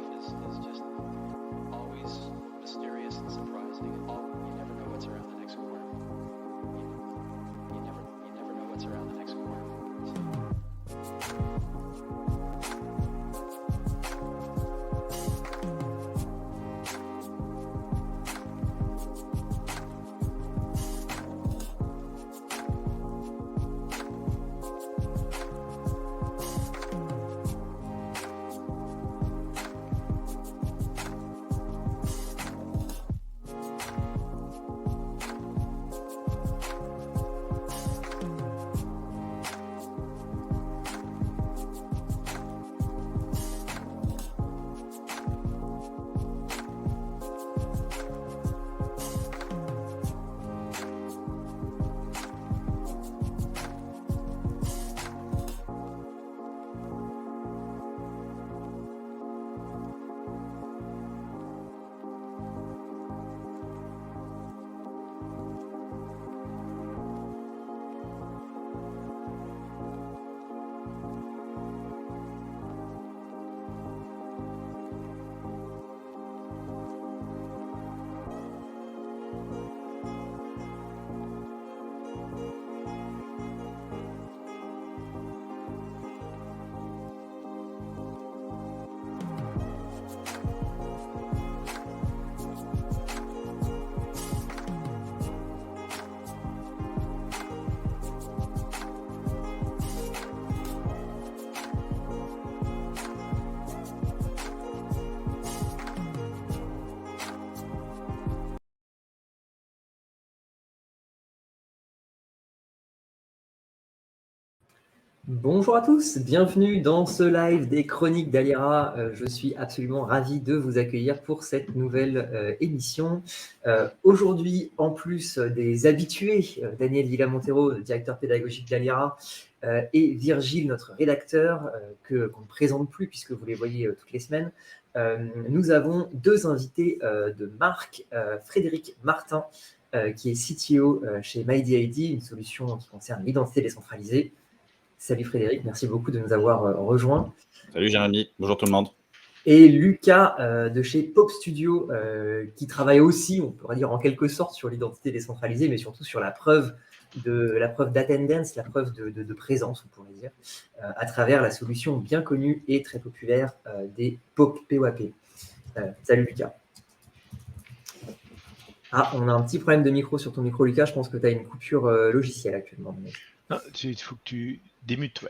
life is just always mysterious and surprising. You never know what's around the next corner. You never know what's around the next corner. Bonjour à tous, bienvenue dans ce live des Chroniques d'Aliera. Je suis absolument ravi de vous accueillir pour cette nouvelle émission. Aujourd'hui, en plus des habitués, Daniel Villa-Montero, directeur pédagogique d'Aliera, et Virgile, notre rédacteur, qu'on ne présente plus puisque vous les voyez toutes les semaines, nous avons deux invités de marque, Frédéric Martin, qui est CTO chez MyDID, une solution qui concerne l'identité décentralisée. Salut Frédéric, merci beaucoup de nous avoir rejoints. Salut Jérémy, bonjour tout le monde. Et Lucas de chez Pop Studio, qui travaille aussi, on pourrait dire en quelque sorte, sur l'identité décentralisée, mais surtout sur la preuve d'attendance, la preuve de présence, on pourrait dire, à travers la solution bien connue et très populaire des POP. Salut Lucas. Ah, on a un petit problème de micro sur ton micro, Lucas. Je pense que tu as une coupure logicielle actuellement. Non, il faut que tu démutes, ouais.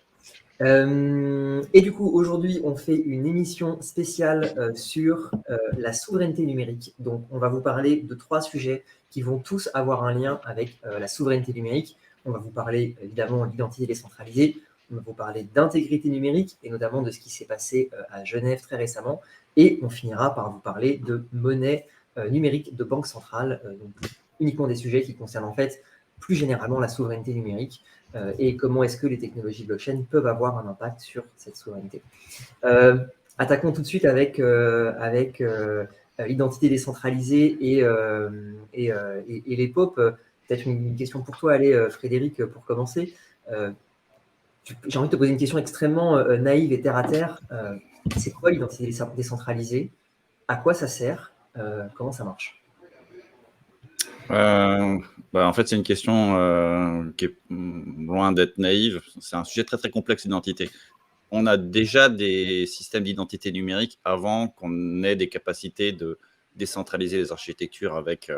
Et du coup, aujourd'hui, on fait une émission spéciale sur la souveraineté numérique. Donc, on va vous parler de 3 sujets qui vont tous avoir un lien avec la souveraineté numérique. On va vous parler, évidemment, d'identité décentralisée. On va vous parler d'intégrité numérique et notamment de ce qui s'est passé à Genève très récemment. Et on finira par vous parler de monnaie numérique de banque centrale. Donc, uniquement des sujets qui concernent en fait plus généralement la souveraineté numérique. Et comment est-ce que les technologies blockchain peuvent avoir un impact sur cette souveraineté. Attaquons tout de suite avec l'identité décentralisée et les POP. Peut-être une question pour toi, allez, Frédéric, pour commencer. J'ai envie de te poser une question extrêmement naïve et terre-à-terre. C'est quoi l'identité décentralisée? À quoi ça sert? Comment ça marche? En fait, c'est une question qui est loin d'être naïve. C'est un sujet très, très complexe, l'identité. On a déjà des systèmes d'identité numérique avant qu'on ait des capacités de décentraliser les architectures avec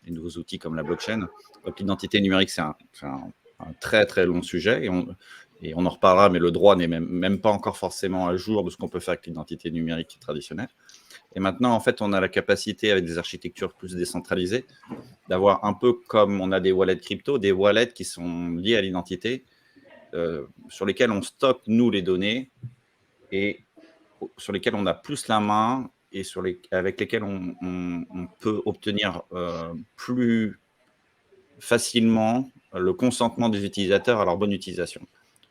les nouveaux outils comme la blockchain. Donc, l'identité numérique, c'est un très, très long sujet et on en reparlera, mais le droit n'est même pas encore forcément à jour de ce qu'on peut faire avec l'identité numérique traditionnelle. Et maintenant, en fait, on a la capacité, avec des architectures plus décentralisées, d'avoir un peu comme on a des wallets crypto, des wallets qui sont liés à l'identité, sur lesquels on stocke, nous, les données, et sur lesquels on a plus la main, et avec lesquels on peut obtenir plus facilement le consentement des utilisateurs à leur bonne utilisation.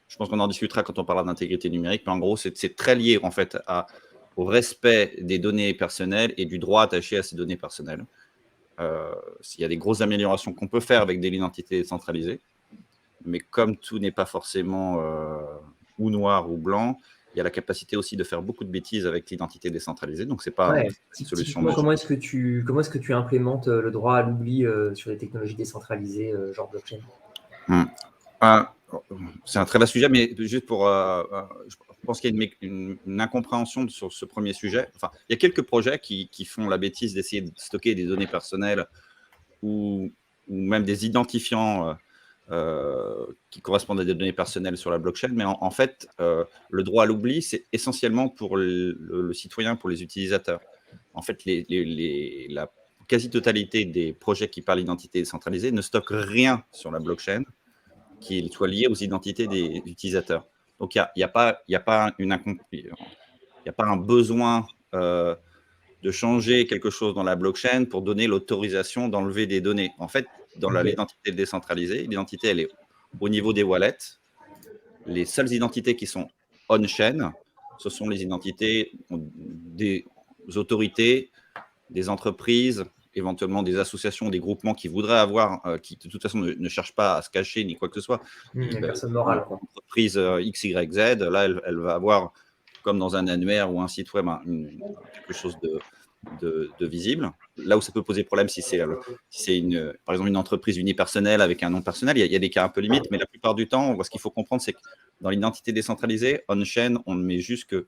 Je pense qu'on en discutera quand on parlera d'intégrité numérique, mais en gros, c'est très lié, en fait, au respect des données personnelles et du droit attaché à ces données personnelles. Il y a des grosses améliorations qu'on peut faire avec de l'identité décentralisée, mais comme tout n'est pas forcément ou noir ou blanc, il y a la capacité aussi de faire beaucoup de bêtises avec l'identité décentralisée. Donc, c'est pas Ouais. une solution Typiquement, magique. comment est-ce que tu implémentes le droit à l'oubli sur les technologies décentralisées, genre blockchain? C'est un très vaste sujet, mais juste pour. Je pense qu'il y a une incompréhension sur ce premier sujet. Enfin, il y a quelques projets qui font la bêtise d'essayer de stocker des données personnelles ou même des identifiants qui correspondent à des données personnelles sur la blockchain. Mais en fait, le droit à l'oubli, c'est essentiellement pour le citoyen, pour les utilisateurs. En fait, la quasi-totalité des projets qui parlent d'identité décentralisée ne stockent rien sur la blockchain qui soit lié aux identités des utilisateurs. Donc, il n'y a pas un besoin de changer quelque chose dans la blockchain pour donner l'autorisation d'enlever des données. En fait, dans l'identité décentralisée, l'identité, elle est au niveau des wallets. Les seules identités qui sont on-chain, ce sont les identités des autorités, des entreprises, éventuellement des associations, des groupements qui voudraient avoir, qui de toute façon ne cherchent pas à se cacher ni quoi que ce soit. Une personne morale. L'entreprise XYZ, là, elle va avoir, comme dans un annuaire ou un site web, quelque chose de visible. Là où ça peut poser problème, si c'est par exemple une entreprise unipersonnelle avec un nom personnel, il y a des cas un peu limites, mais la plupart du temps, ce qu'il faut comprendre, c'est que dans l'identité décentralisée, on-chain, on ne met juste que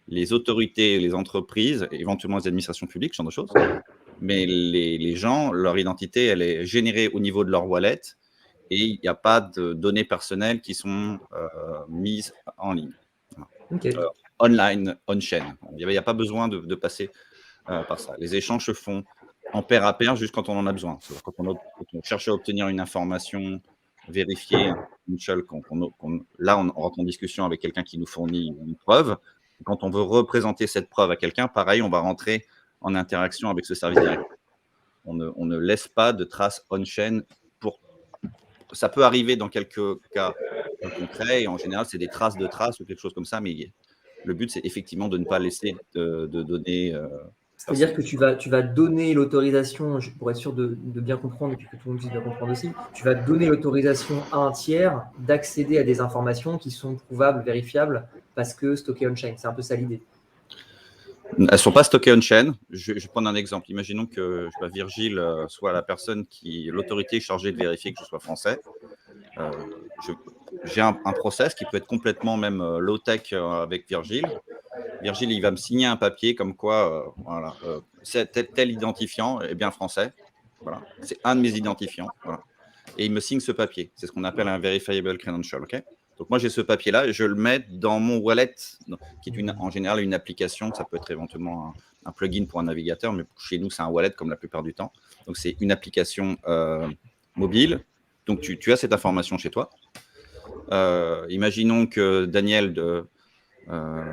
les autorités, les entreprises, éventuellement les administrations publiques, ce genre de choses. Mais les gens, leur identité, elle est générée au niveau de leur wallet et il n'y a pas de données personnelles qui sont mises en ligne. Okay. Online, on-chain. Il n'y a pas besoin de passer par ça. Les échanges se font en pair à pair juste quand on en a besoin. Quand on cherche à obtenir une information vérifiée, là, on rentre en discussion avec quelqu'un qui nous fournit une preuve. Quand on veut représenter cette preuve à quelqu'un, pareil, on va rentrer en interaction avec ce service direct. On ne laisse pas de traces on-chain. Ça peut arriver dans quelques cas concrets, et en général, c'est des traces de traces ou quelque chose comme ça, mais le but, c'est effectivement de ne pas laisser de données. C'est-à-dire que tu vas donner l'autorisation, pour être sûr de bien comprendre, et puis que tout le monde puisse bien comprendre aussi, tu vas donner l'autorisation à un tiers d'accéder à des informations qui sont prouvables, vérifiables, parce que stockées on-chain. C'est un peu ça l'idée. Elles ne sont pas stockées on-chain. Je vais prendre un exemple. Imaginons que Virgile soit la personne l'autorité chargée de vérifier que je sois français. J'ai un process qui peut être complètement même low-tech avec Virgile. Virgile, il va me signer un papier comme quoi, c'est tel identifiant est bien français. Voilà. C'est un de mes identifiants. Voilà. Et il me signe ce papier. C'est ce qu'on appelle un verifiable credential. Okay, donc, moi, j'ai ce papier-là et je le mets dans mon wallet, qui est en général une application. Ça peut être éventuellement un plugin pour un navigateur, mais chez nous, c'est un wallet comme la plupart du temps. Donc, c'est une application mobile. Donc, tu as cette information chez toi. Imaginons que Daniel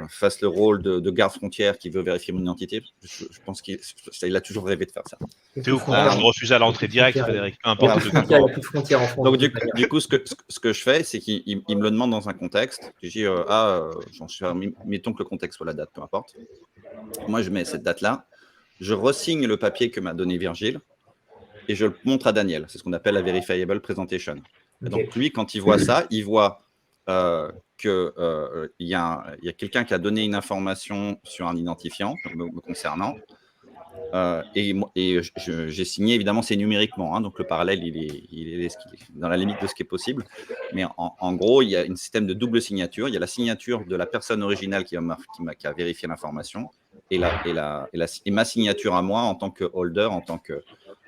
fasse le rôle de garde frontière qui veut vérifier mon identité. Je pense qu'il a toujours rêvé de faire ça. T'es au courant, je refuse à l'entrée directe, Frédéric. Peu importe. Il n'y a plus de frontières en France. Donc, du coup, ce que je fais, c'est qu'il me le demande dans un contexte. Je dis, mettons que le contexte soit la date, peu importe. Moi, je mets cette date-là. Je resigne le papier que m'a donné Virgile et je le montre à Daniel. C'est ce qu'on appelle la verifiable presentation. Okay. Donc, lui, quand il voit ça, il voit qu'il y a quelqu'un qui a donné une information sur un identifiant me concernant. Et j'ai signé, évidemment, c'est numériquement. Hein, donc, le parallèle, il est dans la limite de ce qui est possible. Mais en gros, il y a un système de double signature. Il y a la signature de la personne originale qui a vérifié l'information et ma signature à moi en tant que holder, en tant que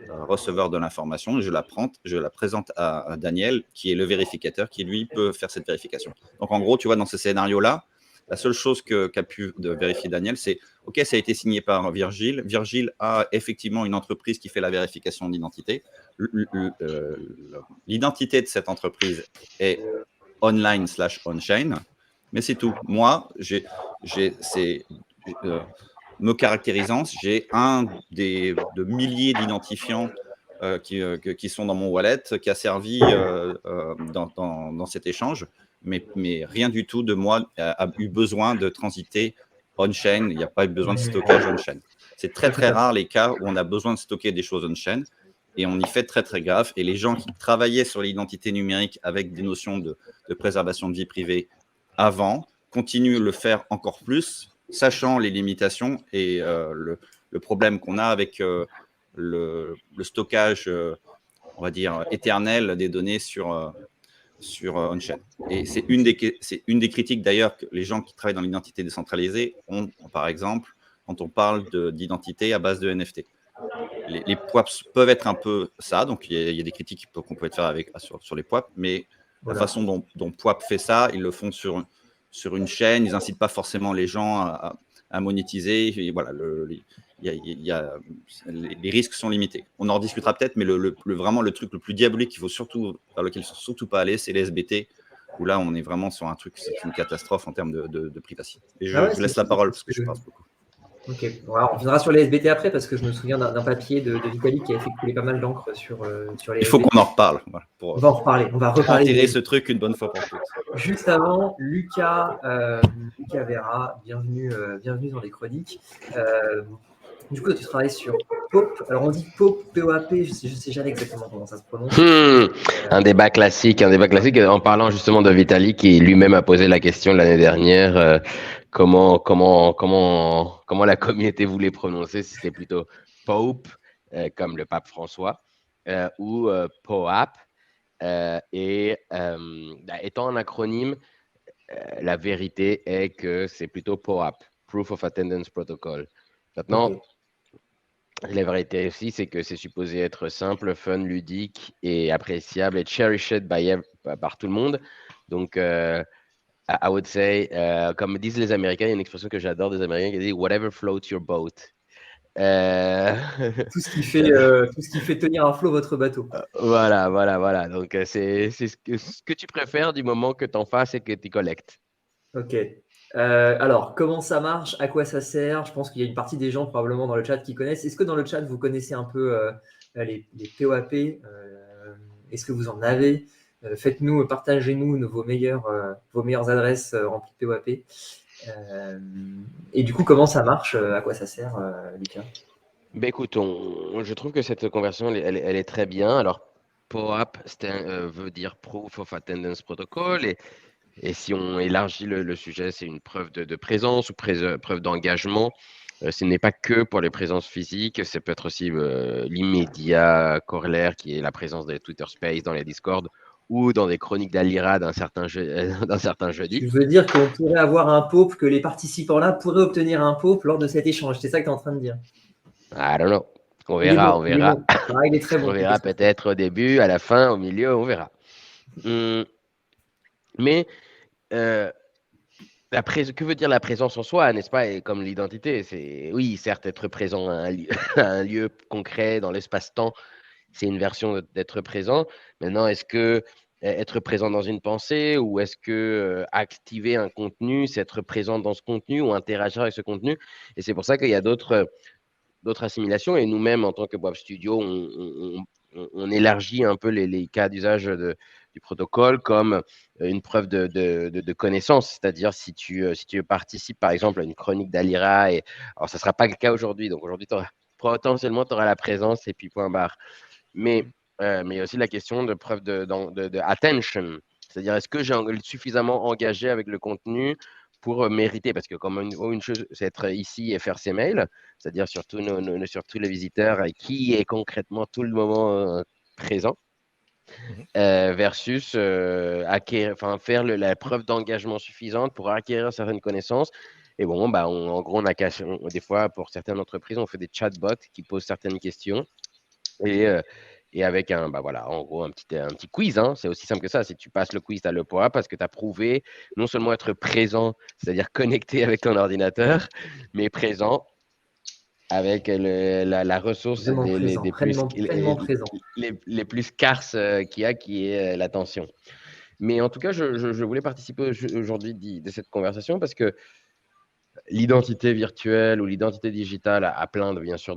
receveur de l'information. Je la présente à Daniel, qui est le vérificateur, qui, lui, peut faire cette vérification. Donc, en gros, tu vois, dans ce scénario-là, la seule chose qu'a pu vérifier Daniel, c'est OK, ça a été signé par Virgile. Virgile a effectivement une entreprise qui fait la vérification d'identité. L'identité de cette entreprise est online / on-chain, mais c'est tout. Moi, me caractérisant, j'ai un de milliers d'identifiants qui sont dans mon wallet, qui a servi dans cet échange. Mais rien du tout de moi a eu besoin de transiter on-chain. Il n'y a pas eu besoin de stockage on-chain. C'est très, très rare les cas où on a besoin de stocker des choses on-chain et on y fait très, très gaffe. Et les gens qui travaillaient sur l'identité numérique avec des notions de préservation de vie privée avant continue de le faire encore plus, sachant les limitations et le problème qu'on a avec le stockage, on va dire, éternel des données sur on-chain. Et c'est une des critiques d'ailleurs que les gens qui travaillent dans l'identité décentralisée ont, par exemple, quand on parle d'identité à base de NFT. Les PWAPs peuvent être un peu ça, donc il y a des critiques qu'on peut faire sur les PWAPs, mais la façon dont PWAP fait ça, ils le font sur une chaîne, ils n'incitent pas forcément les gens à monétiser. Et voilà, les risques sont limités. On en rediscutera peut-être, mais vraiment le truc le plus diabolique vers lequel il ne faut surtout pas aller, c'est les SBT, où là, on est vraiment sur un truc, c'est une catastrophe en termes de privacité. Et je laisse la parole parce que je parle beaucoup. Ok, on reviendra sur les SBT après parce que je me souviens d'un papier de Vitalik qui avait fait couler pas mal d'encre sur les Il faut SBT. qu'on en reparle. Voilà, On va en reparler, on va reparler. Enterrer ce truc une bonne fois pour toutes. Juste avant, Lucas Vera, bienvenue dans les chroniques. Du coup, toi, tu travailles sur POP. Alors, on dit POP, POAP, je sais jamais exactement comment ça se prononce. Un débat classique en parlant justement de Vitalik qui lui-même a posé la question l'année dernière. Comment la communauté voulait prononcer, si c'était plutôt Pope, comme le pape François, ou POAP. Étant un acronyme, la vérité est que c'est plutôt POAP, Proof of Attendance Protocol. Maintenant, la vérité aussi, c'est que c'est supposé être simple, fun, ludique et appréciable et cherished par tout le monde. Donc, I would say, comme disent les Américains, il y a une expression que j'adore des Américains qui dit « whatever floats your boat ». Tout ce qui fait tenir à flot votre bateau. Voilà. Donc, c'est ce que tu préfères du moment que tu en fasses et que tu collectes. Ok. Alors, comment ça marche? À quoi ça sert? Je pense qu'il y a une partie des gens probablement dans le chat qui connaissent. Est-ce que dans le chat, vous connaissez un peu les POAP? Est-ce que vous en avez? Faites-nous, partagez-nous vos meilleures adresses remplies de POAP. Et du coup, comment ça marche? À quoi ça sert, Lucas? Ben écoute, je trouve que cette conversion, elle est très bien. Alors, POAP veut dire Proof of Attendance Protocol. Et si on élargit le sujet, c'est une preuve de présence ou preuve d'engagement. Ce n'est pas que pour les présences physiques, ça peut être aussi l'immédiat corollaire qui est la présence des Twitter Space, dans les Discord ou dans des chroniques d'Alira d'un certain jeudi. Tu veux dire qu'on pourrait avoir un POP, que les participants là pourraient obtenir un POP lors de cet échange? C'est ça que tu es en train de dire? I don't know. On verra. Il est très bon. On verra peut-être au début, à la fin, au milieu, on verra. Mais que veut dire la présence en soi, n'est-ce pas? Et comme l'identité, c'est oui, certes, être présent à un lieu concret dans l'espace-temps, c'est une version d'être présent. Maintenant, est-ce que être présent dans une pensée ou est-ce que activer un contenu, c'est être présent dans ce contenu ou interagir avec ce contenu? Et c'est pour ça qu'il y a d'autres assimilations. Et nous-mêmes, en tant que WAP Studio, on élargit un peu les cas d'usage du protocole comme une preuve de connaissance. C'est-à-dire, si tu participes, par exemple, à une chronique d'Alira, alors ça ne sera pas le cas aujourd'hui. Donc, aujourd'hui, potentiellement, tu auras la présence et puis point barre. Mais il y a aussi la question de preuve de attention. C'est-à-dire, est-ce que j'ai suffisamment engagé avec le contenu pour mériter? Parce que comme une chose, c'est être ici et faire ses mails, c'est-à-dire sur tous les visiteurs qui est concrètement tout le moment présent, versus faire la preuve d'engagement suffisante pour acquérir certaines connaissances. Et bon, en gros, des fois, pour certaines entreprises, on fait des chatbots qui posent certaines questions. Et avec en gros, un petit quiz, hein. C'est aussi simple que ça. Si tu passes le quiz, tu as le point parce que tu as prouvé non seulement être présent, c'est-à-dire connecté avec ton ordinateur, mais présent avec la ressource les plus scarces qu'il y a, qui est l'attention. Mais en tout cas, je voulais participer aujourd'hui de cette conversation parce que l'identité virtuelle ou l'identité digitale a plein bien sûr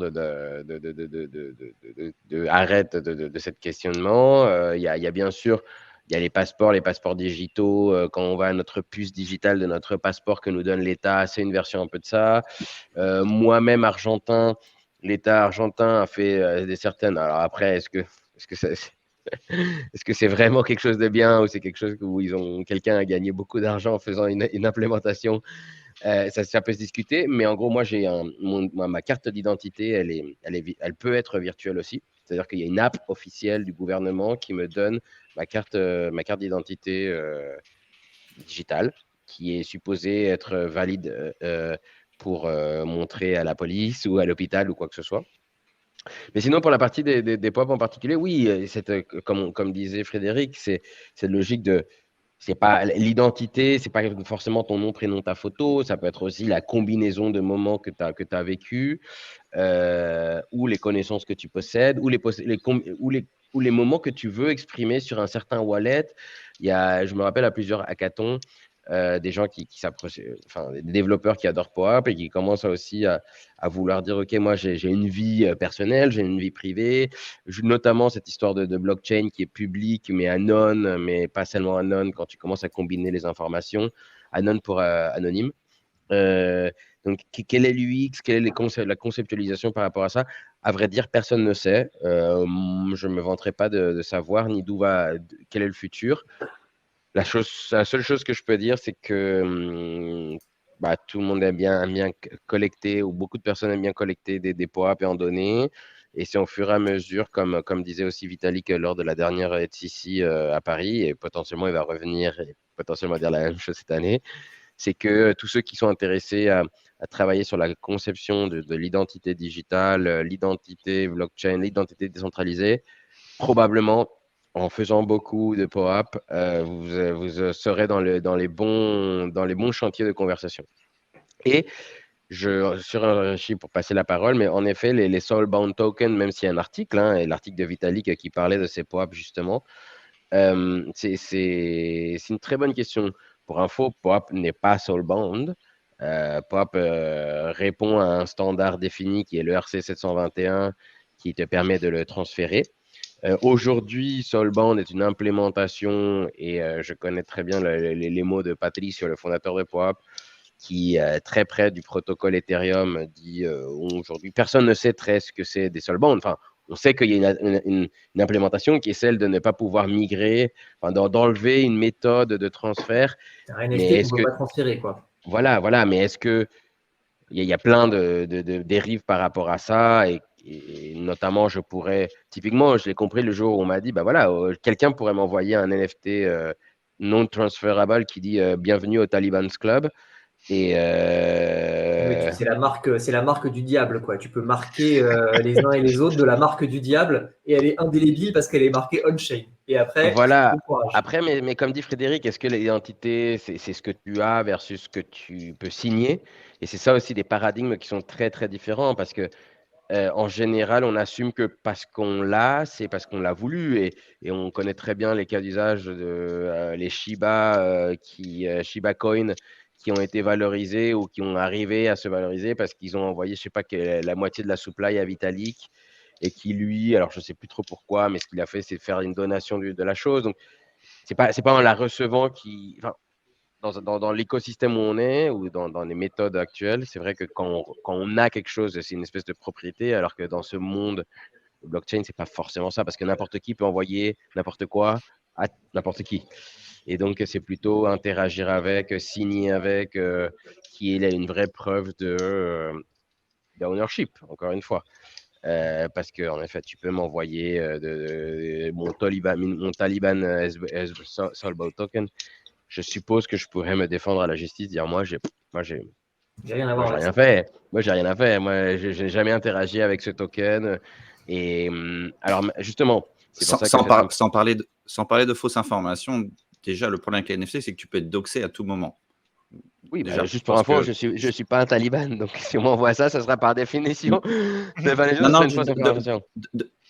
arrête de cette questionnement. Il y a bien sûr, il y a les passeports digitaux. Quand on va à notre puce digitale de notre passeport que nous donne l'État, c'est une version un peu de ça. Moi-même argentin, l'État argentin a fait des certaines. Alors après, est-ce que Est-ce que c'est vraiment quelque chose de bien ou c'est quelque chose où quelqu'un a gagné beaucoup d'argent en faisant une implémentation? Ça peut se discuter, mais en gros, moi, ma carte d'identité, elle peut être virtuelle aussi. C'est-à-dire qu'il y a une app officielle du gouvernement qui me donne ma carte d'identité digitale, qui est supposée être valide pour montrer à la police ou à l'hôpital ou quoi que ce soit. Mais sinon, pour la partie des pop en particulier, oui, comme disait Frédéric, c'est logique de. C'est pas l'identité, c'est pas forcément ton nom, prénom, ta photo. Ça peut être aussi la combinaison de moments que tu as vécu, ou les connaissances que tu possèdes, ou les moments que tu veux exprimer sur un certain wallet. Je me rappelle à plusieurs hackathons, des gens qui s'approchent, enfin, des développeurs qui adorent PoApp et qui commencent aussi à vouloir dire, OK, moi, j'ai une vie personnelle, j'ai une vie privée, notamment cette histoire de blockchain qui est publique, mais anon, mais pas seulement anon, quand tu commences à combiner les informations, anon pour anonyme. Donc, quel est l'UX, quelle est la conceptualisation par rapport à ça? À vrai dire, personne ne sait. Je ne me vanterai pas de savoir ni quel est le futur. La seule chose que je peux dire, c'est que tout le monde aime bien collecter, ou beaucoup de personnes aiment bien collecter des POAP et en donner. Et c'est au fur et à mesure, comme disait aussi Vitalik lors de la dernière ETHCC à Paris, et potentiellement il va revenir et potentiellement dire la même chose cette année, c'est que tous ceux qui sont intéressés à travailler sur la conception de l'identité digitale, l'identité blockchain, l'identité décentralisée, probablement en faisant beaucoup de POAP, vous serez dans les bons chantiers de conversation. Et je surréfléchis pour passer la parole, mais en effet, les Soulbound Tokens, même s'il y a un article, et l'article de Vitalik qui parlait de ces POAP justement, c'est une très bonne question. Pour info, POAP n'est pas Soulbound. POAP répond à un standard défini qui est le RC 721 qui te permet de le transférer. Aujourd'hui, Soulbound est une implémentation et je connais très bien les mots de Patricio, le fondateur de POAP, qui est très près du protocole Ethereum, dit aujourd'hui, personne ne sait très ce que c'est des Soulbound. Enfin, on sait qu'il y a une implémentation qui est celle de ne pas pouvoir migrer, d'enlever une méthode de transfert. Un NFT qu'on ne peut pas transférer, quoi. Voilà, mais est-ce que il y a plein de dérives par rapport à ça et notamment, typiquement, je l'ai compris le jour où on m'a dit, quelqu'un pourrait m'envoyer un NFT non transferable qui dit bienvenue au Taliban's Club. Et c'est la marque du diable, quoi. Tu peux marquer les uns et les autres de la marque du diable et elle est indélébile parce qu'elle est marquée on-chain. Et après, voilà. Après, mais comme dit Frédéric, est-ce que l'identité, c'est ce que tu as versus ce que tu peux signer? Et c'est ça aussi des paradigmes qui sont très, très différents parce que en général, on assume que parce qu'on l'a, c'est parce qu'on l'a voulu. Et on connaît très bien les cas d'usage de les Shiba Coin qui ont été valorisés ou qui ont arrivé à se valoriser parce qu'ils ont envoyé, je sais pas, la moitié de la supply à Vitalik et qui lui, alors je sais plus trop pourquoi, mais ce qu'il a fait, c'est faire une donation de la chose. Donc, c'est pas en la recevant dans l'écosystème où on est ou dans les méthodes actuelles, c'est vrai que quand on a quelque chose, c'est une espèce de propriété, alors que dans ce monde, le blockchain, c'est pas forcément ça, parce que n'importe qui peut envoyer n'importe quoi à n'importe qui. Et donc, c'est plutôt interagir avec, signer avec, qui est une vraie preuve d'ownership, encore une fois. Parce que en effet, tu peux m'envoyer mon Taliban Soulbound Token. Je suppose que je pourrais me défendre à la justice, dire moi j'ai rien à voir. Moi, j'ai rien fait. Moi, j'ai rien à faire. Moi, j'ai jamais interagi avec ce token. Et alors, justement, c'est pour ça que sans parler de fausses informations, déjà, le problème avec les NFT, c'est que tu peux être doxé à tout moment. Oui, déjà, juste pour info, je suis pas un taliban. Donc, si on m'envoie ça sera par définition une fausse information.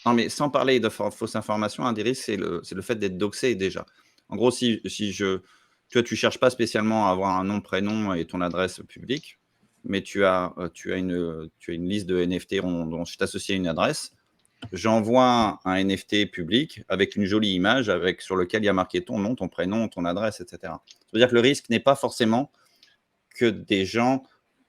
Non, mais sans parler de fausses informations, un des risques, c'est le fait d'être doxé déjà. En gros, si tu cherches pas spécialement à avoir un nom, prénom et ton adresse publique, mais tu as une liste de NFT dont je t'associe à une adresse. J'envoie un NFT public avec une jolie image sur lequel il y a marqué ton nom, ton prénom, ton adresse, etc. Ça veut dire que le risque n'est pas forcément que des gens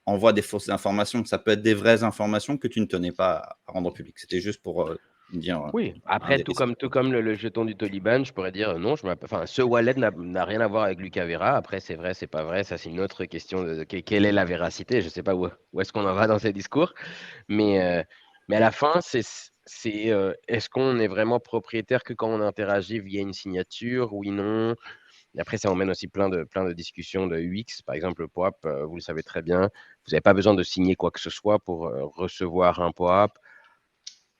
envoient des fausses informations. Ça peut être des vraies informations que tu ne tenais pas à rendre publiques. C'était juste pour dire Oui, un après, des- tout comme le jeton du Taliban, je pourrais dire non, ce wallet n'a rien à voir avec Lucas Vera. Après, c'est vrai, c'est pas vrai, ça c'est une autre question de quelle est la véracité. Je sais pas où est-ce qu'on en va dans ces discours, mais, euh, mais à la fin, est-ce qu'on est vraiment propriétaire que quand on interagit via une signature, oui, non. Et après, ça emmène aussi plein de discussions de UX. Par exemple, le POAP, vous le savez très bien, vous n'avez pas besoin de signer quoi que ce soit pour recevoir un POAP.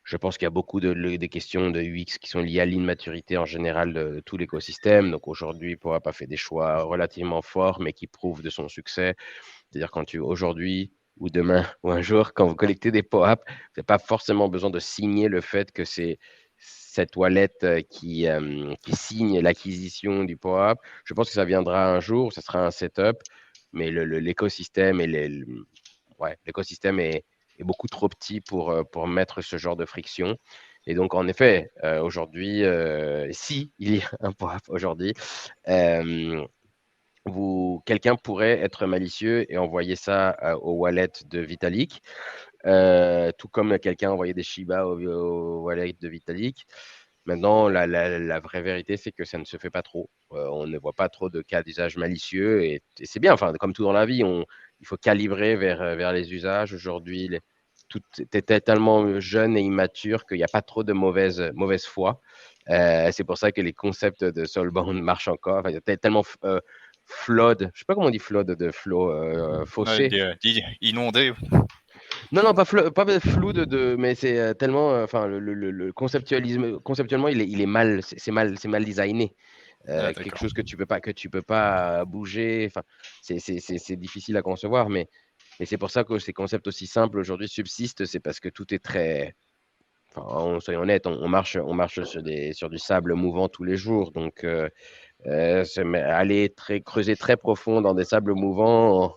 Je pense qu'il y a beaucoup des questions de UX qui sont liées à l'immaturité en général de tout l'écosystème. Donc aujourd'hui, POAP a fait des choix relativement forts, mais qui prouvent de son succès. C'est-à-dire aujourd'hui ou demain ou un jour, quand vous collectez des POAP, vous n'avez pas forcément besoin de signer le fait que c'est cette wallet qui signe l'acquisition du POAP. Je pense que ça viendra un jour, ça sera un setup, mais l'écosystème l'écosystème est beaucoup trop petit pour mettre ce genre de friction. Et donc, en effet, aujourd'hui, si il y a un POAP aujourd'hui, euh, quelqu'un pourrait être malicieux et envoyer ça au wallet de Vitalik, tout comme quelqu'un envoyait des Shiba au wallet de Vitalik. Maintenant, la vraie vérité, c'est que ça ne se fait pas trop. On ne voit pas trop de cas d'usage malicieux et c'est bien. Enfin, comme tout dans la vie, il faut calibrer vers les usages. Aujourd'hui, tout est tellement jeune et immature qu'il n'y a pas trop de mauvaise foi. C'est pour ça que les concepts de soulbound marchent encore. Enfin, il y a tellement flood, je ne sais pas comment on dit flood de flow, fossé. Inondé. Non, non, pas flou mais c'est tellement, enfin, le conceptuellement, il est mal, c'est mal designé. Quelque D'accord. chose que tu peux pas bouger. Enfin, c'est difficile à concevoir, mais c'est pour ça que ces concepts aussi simples aujourd'hui subsistent. C'est parce que tout est très, enfin, soyons honnêtes, on marche sur du sable mouvant tous les jours, donc aller creuser très profond dans des sables mouvants.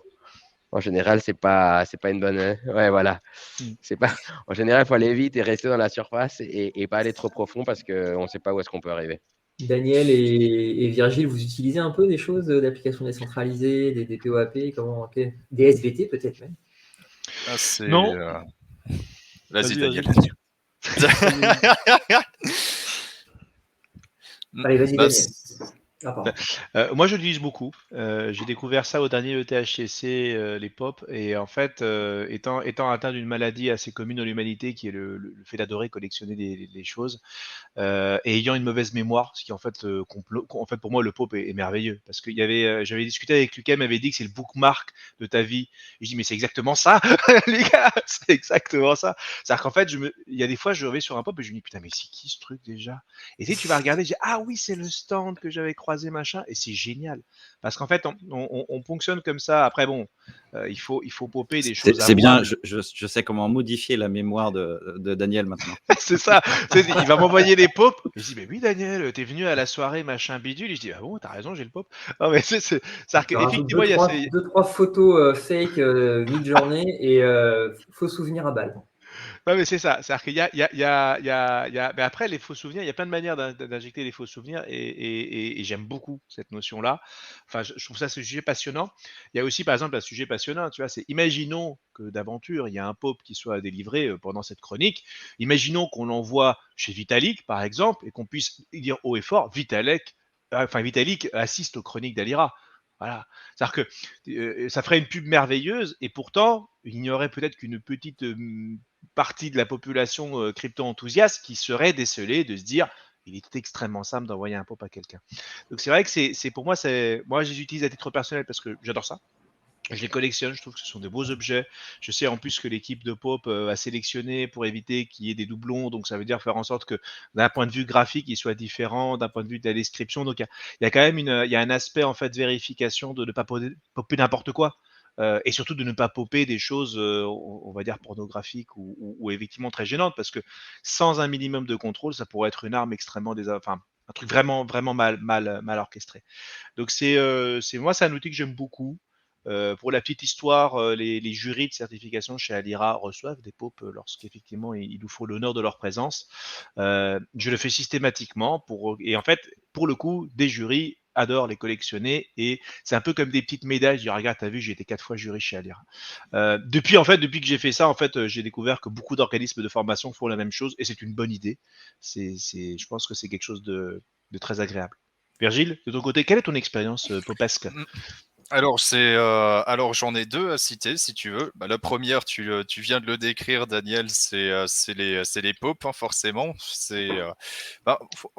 En général, c'est pas une bonne. Ouais, voilà. Mm. C'est pas. En général, il faut aller vite et rester dans la surface et pas aller trop profond parce qu'on ne sait pas où est-ce qu'on peut arriver. Daniel et Virgile, vous utilisez un peu des choses d'applications décentralisées, des POAP, des SVT peut-être même? Non. Vas-y, Vas-y, Daniel. Allez, vas-y, Bah, Daniel. Ah, pardon. Moi, je l'utilise beaucoup. J'ai découvert ça au dernier ETHCC, les POP. Et en fait, étant atteint d'une maladie assez commune dans l'humanité, qui est le fait d'adorer collectionner les choses, et ayant une mauvaise mémoire, ce qui en fait, en fait pour moi, le POP est merveilleux. Parce que j'avais discuté avec Lucas, il m'avait dit que c'est le bookmark de ta vie. Et je dis, mais c'est exactement ça, Lucas, c'est exactement ça. C'est-à-dire qu'en fait, il y a des fois, je vais sur un POP et je me dis, putain, mais c'est qui ce truc déjà? Et tu sais, tu vas regarder, je dis, ah oui, c'est le stand que j'avais croisé, machin, et c'est génial. Parce qu'en fait, on fonctionne comme ça. Après, bon, il faut popper des choses à C'est bien, moi. je sais comment modifier la mémoire de Daniel maintenant. C'est ça. Il va m'envoyer des pops. Je dis, mais oui, Daniel, t'es venu à la soirée, machin bidule. Et je dis, ah bon, t'as raison, j'ai le pop. Non, mais effectivement, il y a ces. Deux, trois photos fake mid-journée et faux souvenirs à balle. Non, mais c'est ça. C'est-à-dire qu'il y a. Mais après, les faux souvenirs, il y a plein de manières d'injecter les faux souvenirs et j'aime beaucoup cette notion-là. Enfin, je trouve ça ce sujet passionnant. Il y a aussi, par exemple, un sujet passionnant, tu vois, c'est imaginons que d'aventure, il y a un pop qui soit délivré pendant cette chronique. Imaginons qu'on l'envoie chez Vitalik, par exemple, et qu'on puisse dire haut et fort, Vitalik assiste aux chroniques d'Alira. Voilà. C'est-à-dire que ça ferait une pub merveilleuse et pourtant, il n'y aurait peut-être qu'une petite partie de la population crypto-enthousiaste qui serait décelée de se dire il est extrêmement simple d'envoyer un pop à quelqu'un. Donc c'est vrai que c'est pour moi, moi je les utilise à titre personnel parce que j'adore ça. Je les collectionne, je trouve que ce sont de beaux objets. Je sais en plus que l'équipe de Pop a sélectionné pour éviter qu'il y ait des doublons, donc ça veut dire faire en sorte que d'un point de vue graphique, il soit différent, d'un point de vue de la description. Donc il y a quand même il y a un aspect en fait de vérification de ne pas popper n'importe quoi. Et surtout de ne pas popper des choses, on va dire pornographiques ou effectivement très gênantes, parce que sans un minimum de contrôle, ça pourrait être une arme extrêmement enfin un truc vraiment mal orchestré. Donc moi c'est un outil que j'aime beaucoup. Pour la petite histoire, les jurys de certification chez Alira reçoivent des POP lorsqu'effectivement il nous faut l'honneur de leur présence. Je le fais systématiquement et en fait, pour le coup, des jurys adore les collectionner et c'est un peu comme des petites médailles. Je dis, regarde, t'as vu, j'ai été 4 fois jury chez Alira. Depuis que j'ai fait ça, en fait, j'ai découvert que beaucoup d'organismes de formation font la même chose et c'est une bonne idée. Je pense que c'est quelque chose de très agréable. Virgile, de ton côté, quelle est ton expérience popesque? Alors j'en ai 2 à citer si tu veux. Bah, la première, tu viens de le décrire, Daniel, c'est les pops, hein, forcément.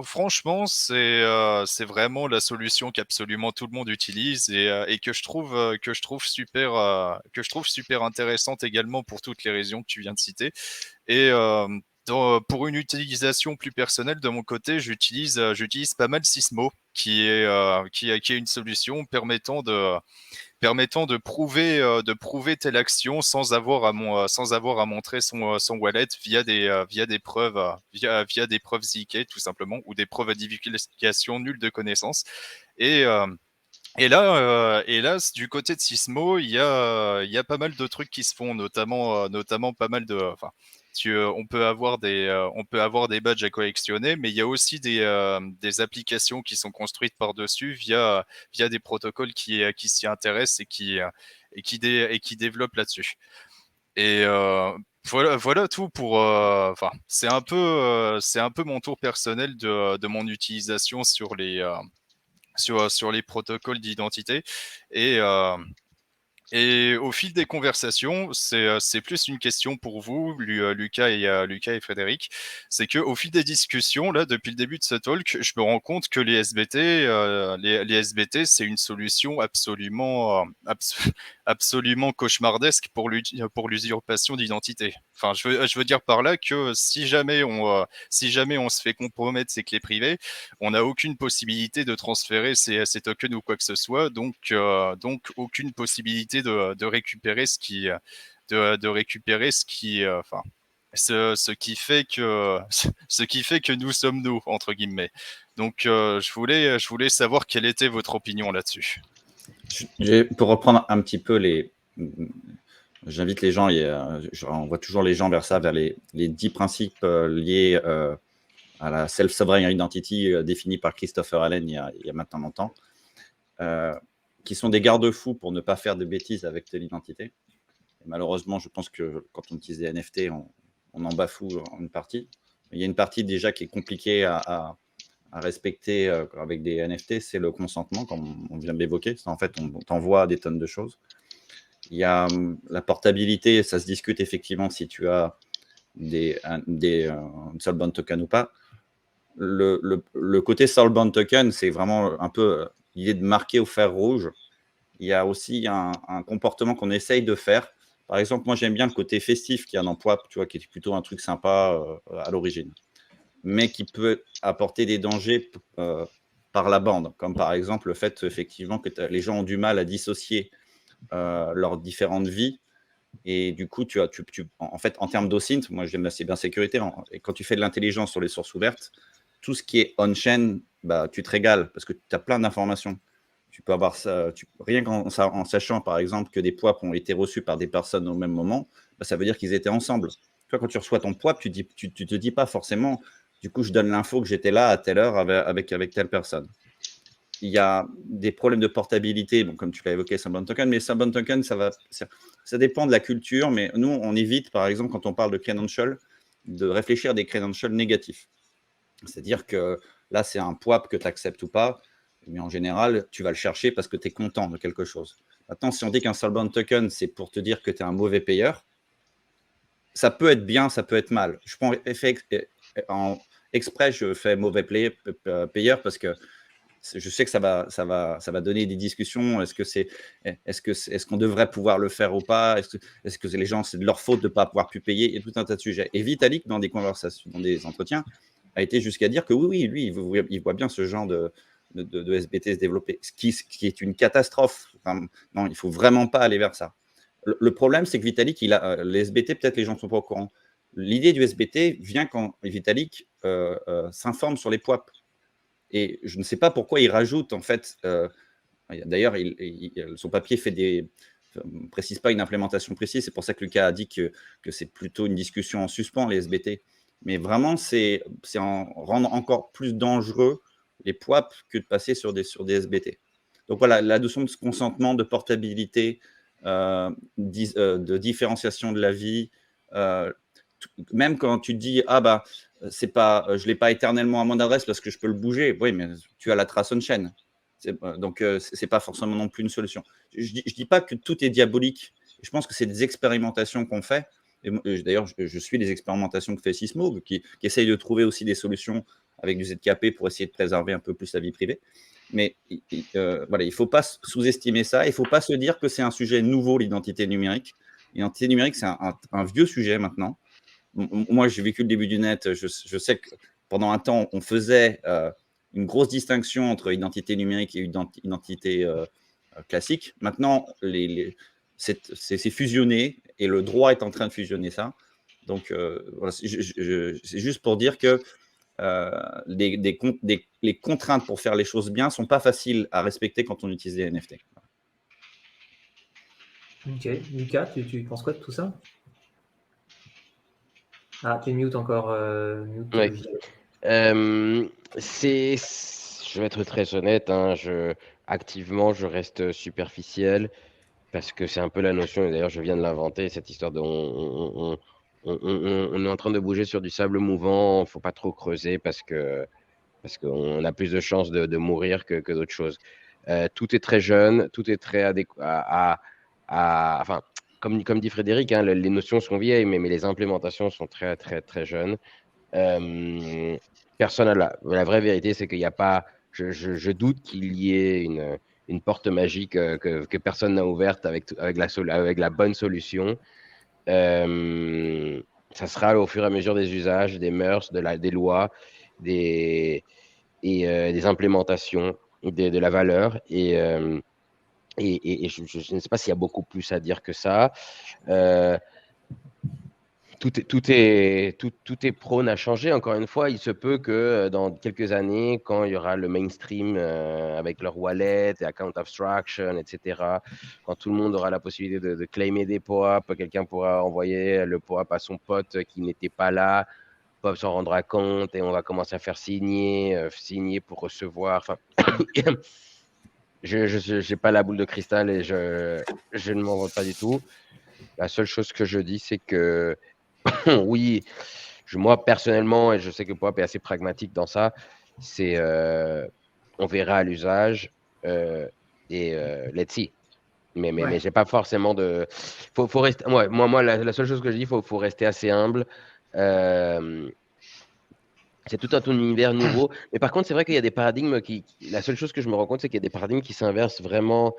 Franchement, c'est vraiment la solution qu'absolument tout le monde utilise et que je trouve super intéressante également pour toutes les raisons que tu viens de citer. Et pour une utilisation plus personnelle de mon côté, j'utilise pas mal Sysmo, qui est une solution permettant de prouver telle action sans avoir à montrer son wallet via des preuves via des preuves ZK tout simplement, ou des preuves à divulgation nulle de connaissance. Et là, du côté de Sysmo, il y a pas mal de trucs qui se font, notamment pas mal de, enfin, on peut avoir des badges à collectionner, mais il y a aussi des applications qui sont construites par-dessus via des protocoles qui s'y intéressent et qui développent là-dessus. Et voilà tout pour. Enfin, c'est un peu mon tour personnel de mon utilisation sur les protocoles d'identité. Et au fil des conversations, c'est plus une question pour vous, Lucas et Frédéric. C'est que au fil des discussions, là, depuis le début de ce talk, je me rends compte que les SBT, c'est une solution absolument cauchemardesque pour l'usurpation d'identité. Enfin, je veux dire par là que si jamais on se fait compromettre ses clés privées, on n'a aucune possibilité de transférer ces tokens ou quoi que ce soit, donc aucune possibilité de récupérer ce qui enfin, ce qui fait que nous sommes nous, entre guillemets. Donc je voulais savoir quelle était votre opinion là-dessus. Pour reprendre un petit peu j'invite les gens, on voit toujours les gens vers ça, vers les 10 principes liés à la self-sovereign identity définie par Christopher Allen il y a maintenant longtemps, qui sont des garde-fous pour ne pas faire de bêtises avec telle identité. Et malheureusement, je pense que quand on utilise des NFT, on en bafoue une partie. Il y a une partie déjà qui est compliquée à respecter avec des NFT, c'est le consentement, comme on vient de l'évoquer. En fait, on t'envoie des tonnes de choses. Il y a la portabilité, ça se discute effectivement si tu as des soulbound token ou pas. Le côté soulbound token, c'est vraiment un peu l'idée de marquer au fer rouge. Il y a aussi un comportement qu'on essaye de faire. Par exemple, moi, j'aime bien le côté festif qu'il y a dans PWAP, tu vois, qui est plutôt un truc sympa à l'origine, mais qui peut apporter des dangers par la bande, comme par exemple le fait effectivement que les gens ont du mal à dissocier leurs différentes vies. Et du coup, en fait, en termes d'OSINT, moi j'aime la cybersécurité, et quand tu fais de l'intelligence sur les sources ouvertes, tout ce qui est on-chain, bah, tu te régales parce que tu as plein d'informations. Tu peux avoir ça, rien qu'en sachant par exemple que des PWAP ont été reçus par des personnes au même moment, bah, ça veut dire qu'ils étaient ensemble. Toi, quand tu reçois ton PWAP, tu te dis pas forcément, du coup, je donne l'info que j'étais là à telle heure avec telle personne. Il y a des problèmes de portabilité, bon, comme tu l'as évoqué, Soulbound Token, mais Soulbound Token, ça dépend de la culture, mais nous, on évite, par exemple, quand on parle de credential, de réfléchir à des credentials négatifs. C'est-à-dire que là, c'est un PWAP que tu acceptes ou pas, mais en général, tu vas le chercher parce que tu es content de quelque chose. Maintenant, si on dit qu'un Soulbound Token, c'est pour te dire que tu es un mauvais payeur, ça peut être bien, ça peut être mal. Je prends exprès, je fais mauvais payeur parce que je sais que ça va donner des discussions. Est-ce qu'on devrait pouvoir le faire ou pas? Est-ce que les gens, c'est de leur faute de ne pas pouvoir plus payer? Il y a tout un tas de sujets. Et Vitalik, dans des conversations, dans des entretiens, a été jusqu'à dire que oui, lui, il voit bien ce genre de SBT se développer, ce qui est une catastrophe. Enfin, non, il ne faut vraiment pas aller vers ça. Le problème, c'est que Vitalik, les SBT, peut-être les gens ne sont pas au courant. L'idée du SBT vient quand Vitalik s'informe sur les PWAP. Et je ne sais pas pourquoi il rajoute, en fait, d'ailleurs, son papier ne précise pas une implémentation précise, c'est pour ça que Lucas a dit que c'est plutôt une discussion en suspens, les SBT. Mais vraiment, c'est en rendre encore plus dangereux les PWAP que de passer sur des SBT. Donc voilà, la notion de consentement, de portabilité, de différenciation de la vie, même quand tu te dis c'est pas, je l'ai pas éternellement à mon adresse parce que je peux le bouger. Oui, mais tu as la trace on-chain. Donc c'est pas forcément non plus une solution. Je dis pas que tout est diabolique. Je pense que c'est des expérimentations qu'on fait. Et d'ailleurs, je suis les expérimentations que fait Sysmo, qui essaye de trouver aussi des solutions avec du ZKP pour essayer de préserver un peu plus la vie privée. Mais voilà, il ne faut pas sous-estimer ça. Il ne faut pas se dire que c'est un sujet nouveau, l'identité numérique. L'identité numérique, c'est un vieux sujet maintenant. Moi, j'ai vécu le début du net. Je sais que pendant un temps, on faisait une grosse distinction entre identité numérique et identité classique. Maintenant, c'est fusionné et le droit est en train de fusionner ça. Donc, voilà, c'est juste pour dire que les contraintes pour faire les choses bien ne sont pas faciles à respecter quand on utilise les NFT. Ok, Lucas, tu penses quoi de tout ça? Ah, tu es mute encore. Mute, Ouais. Gilles. Je vais être très honnête, hein, activement, je reste superficiel parce que c'est un peu la notion, et d'ailleurs, je viens de l'inventer, cette histoire de on est en train de bouger sur du sable mouvant, il ne faut pas trop creuser parce qu'on a plus de chances de mourir que d'autres choses. Tout est très jeune, tout est très adéquat enfin, comme dit Frédéric, hein, les notions sont vieilles, mais les implémentations sont très, très, très jeunes. Personne n'a la vraie vérité, c'est qu'il n'y a pas. Je doute qu'il y ait une porte magique que personne n'a ouverte avec la bonne solution. Ça sera au fur et à mesure des usages, des mœurs, des lois, des implémentations, de la valeur. Et je ne sais pas s'il y a beaucoup plus à dire que ça. Tout est prône à changer. Encore une fois, il se peut que dans quelques années, quand il y aura le mainstream avec leur wallet et account abstraction, etc., quand tout le monde aura la possibilité de claimer des POAP, quelqu'un pourra envoyer le POAP à son pote qui n'était pas là, POAP s'en rendra compte et on va commencer à faire signer pour recevoir. Enfin, je n'ai pas la boule de cristal et je ne m'en vante pas du tout. La seule chose que je dis, c'est que oui, moi personnellement, et je sais que Pop est assez pragmatique dans ça, c'est on verra à l'usage let's see. Mais j'ai pas forcément de. Faut rester. Moi, la seule chose que je dis, faut rester assez humble. C'est tout un univers nouveau. Mais par contre, c'est vrai qu'il y a des paradigmes La seule chose que je me rends compte, c'est qu'il y a des paradigmes qui s'inversent vraiment.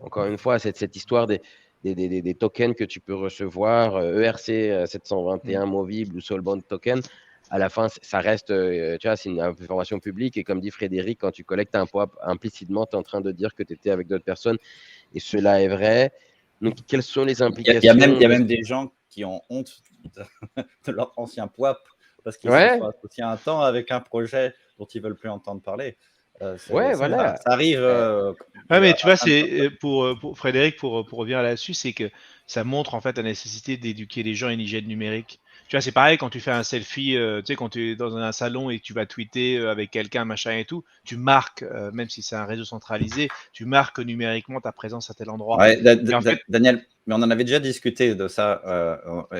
Encore une fois, cette histoire des tokens que tu peux recevoir, ERC 721 Movable ou Soulbound Token, à la fin, ça reste, tu vois, c'est une information publique. Et comme dit Frédéric, quand tu collectes un POAP, implicitement, tu es en train de dire que tu étais avec d'autres personnes. Et cela est vrai. Donc, quelles sont les implications? Il y a même des gens qui ont honte de leur ancien PWAP parce qu'ils se sont associés un temps avec un projet dont ils ne veulent plus entendre parler. Voilà. Ça arrive. Mais tu vois, c'est pour Frédéric, pour revenir là-dessus, c'est que ça montre en fait la nécessité d'éduquer les gens à une hygiène numérique. Tu vois, c'est pareil quand tu fais un selfie, tu sais, quand tu es dans un salon et que tu vas tweeter avec quelqu'un, machin et tout, tu marques, même si c'est un réseau centralisé, tu marques numériquement ta présence à tel endroit. Ouais, en fait, Daniel, mais on en avait déjà discuté de ça.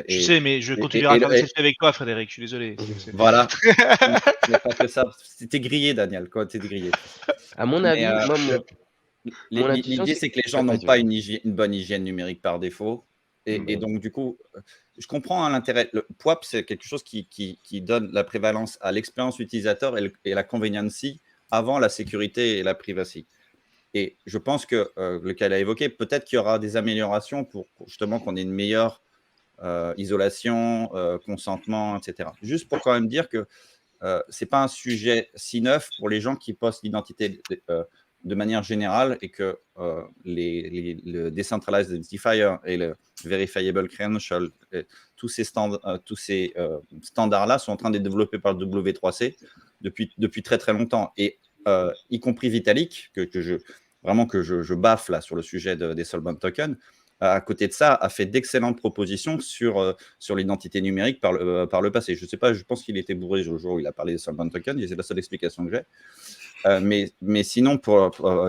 je sais, mais je continuerai à faire des selfies avec toi, Frédéric, je suis désolé. Voilà. Mais pas que ça. C'était grillé, Daniel. Quoi, t'es grillé. À mon avis, l'idée, c'est que les gens n'ont pas une bonne hygiène numérique par défaut. Et donc, du coup, je comprends l'intérêt. Le PWAP, c'est quelque chose qui donne la prévalence à l'expérience utilisateur et la conveniency avant la sécurité et la privacy. Et je pense que le cas l'a évoqué, peut-être qu'il y aura des améliorations pour justement qu'on ait une meilleure isolation, consentement, etc. Juste pour quand même dire que ce n'est pas un sujet si neuf pour les gens qui postent l'identité de manière générale et que le Decentralized Identifier et le Verifiable Credential, tous ces standards-là sont en train d'être développés par le W3C depuis très très longtemps. Et y compris Vitalik, que je baffe là sur le sujet des Soulbound Tokens, à côté de ça, a fait d'excellentes propositions sur l'identité numérique par le passé. Je sais pas, je pense qu'il était bourré le jour où il a parlé de Solvent Token, c'est la seule explication que j'ai. Mais sinon,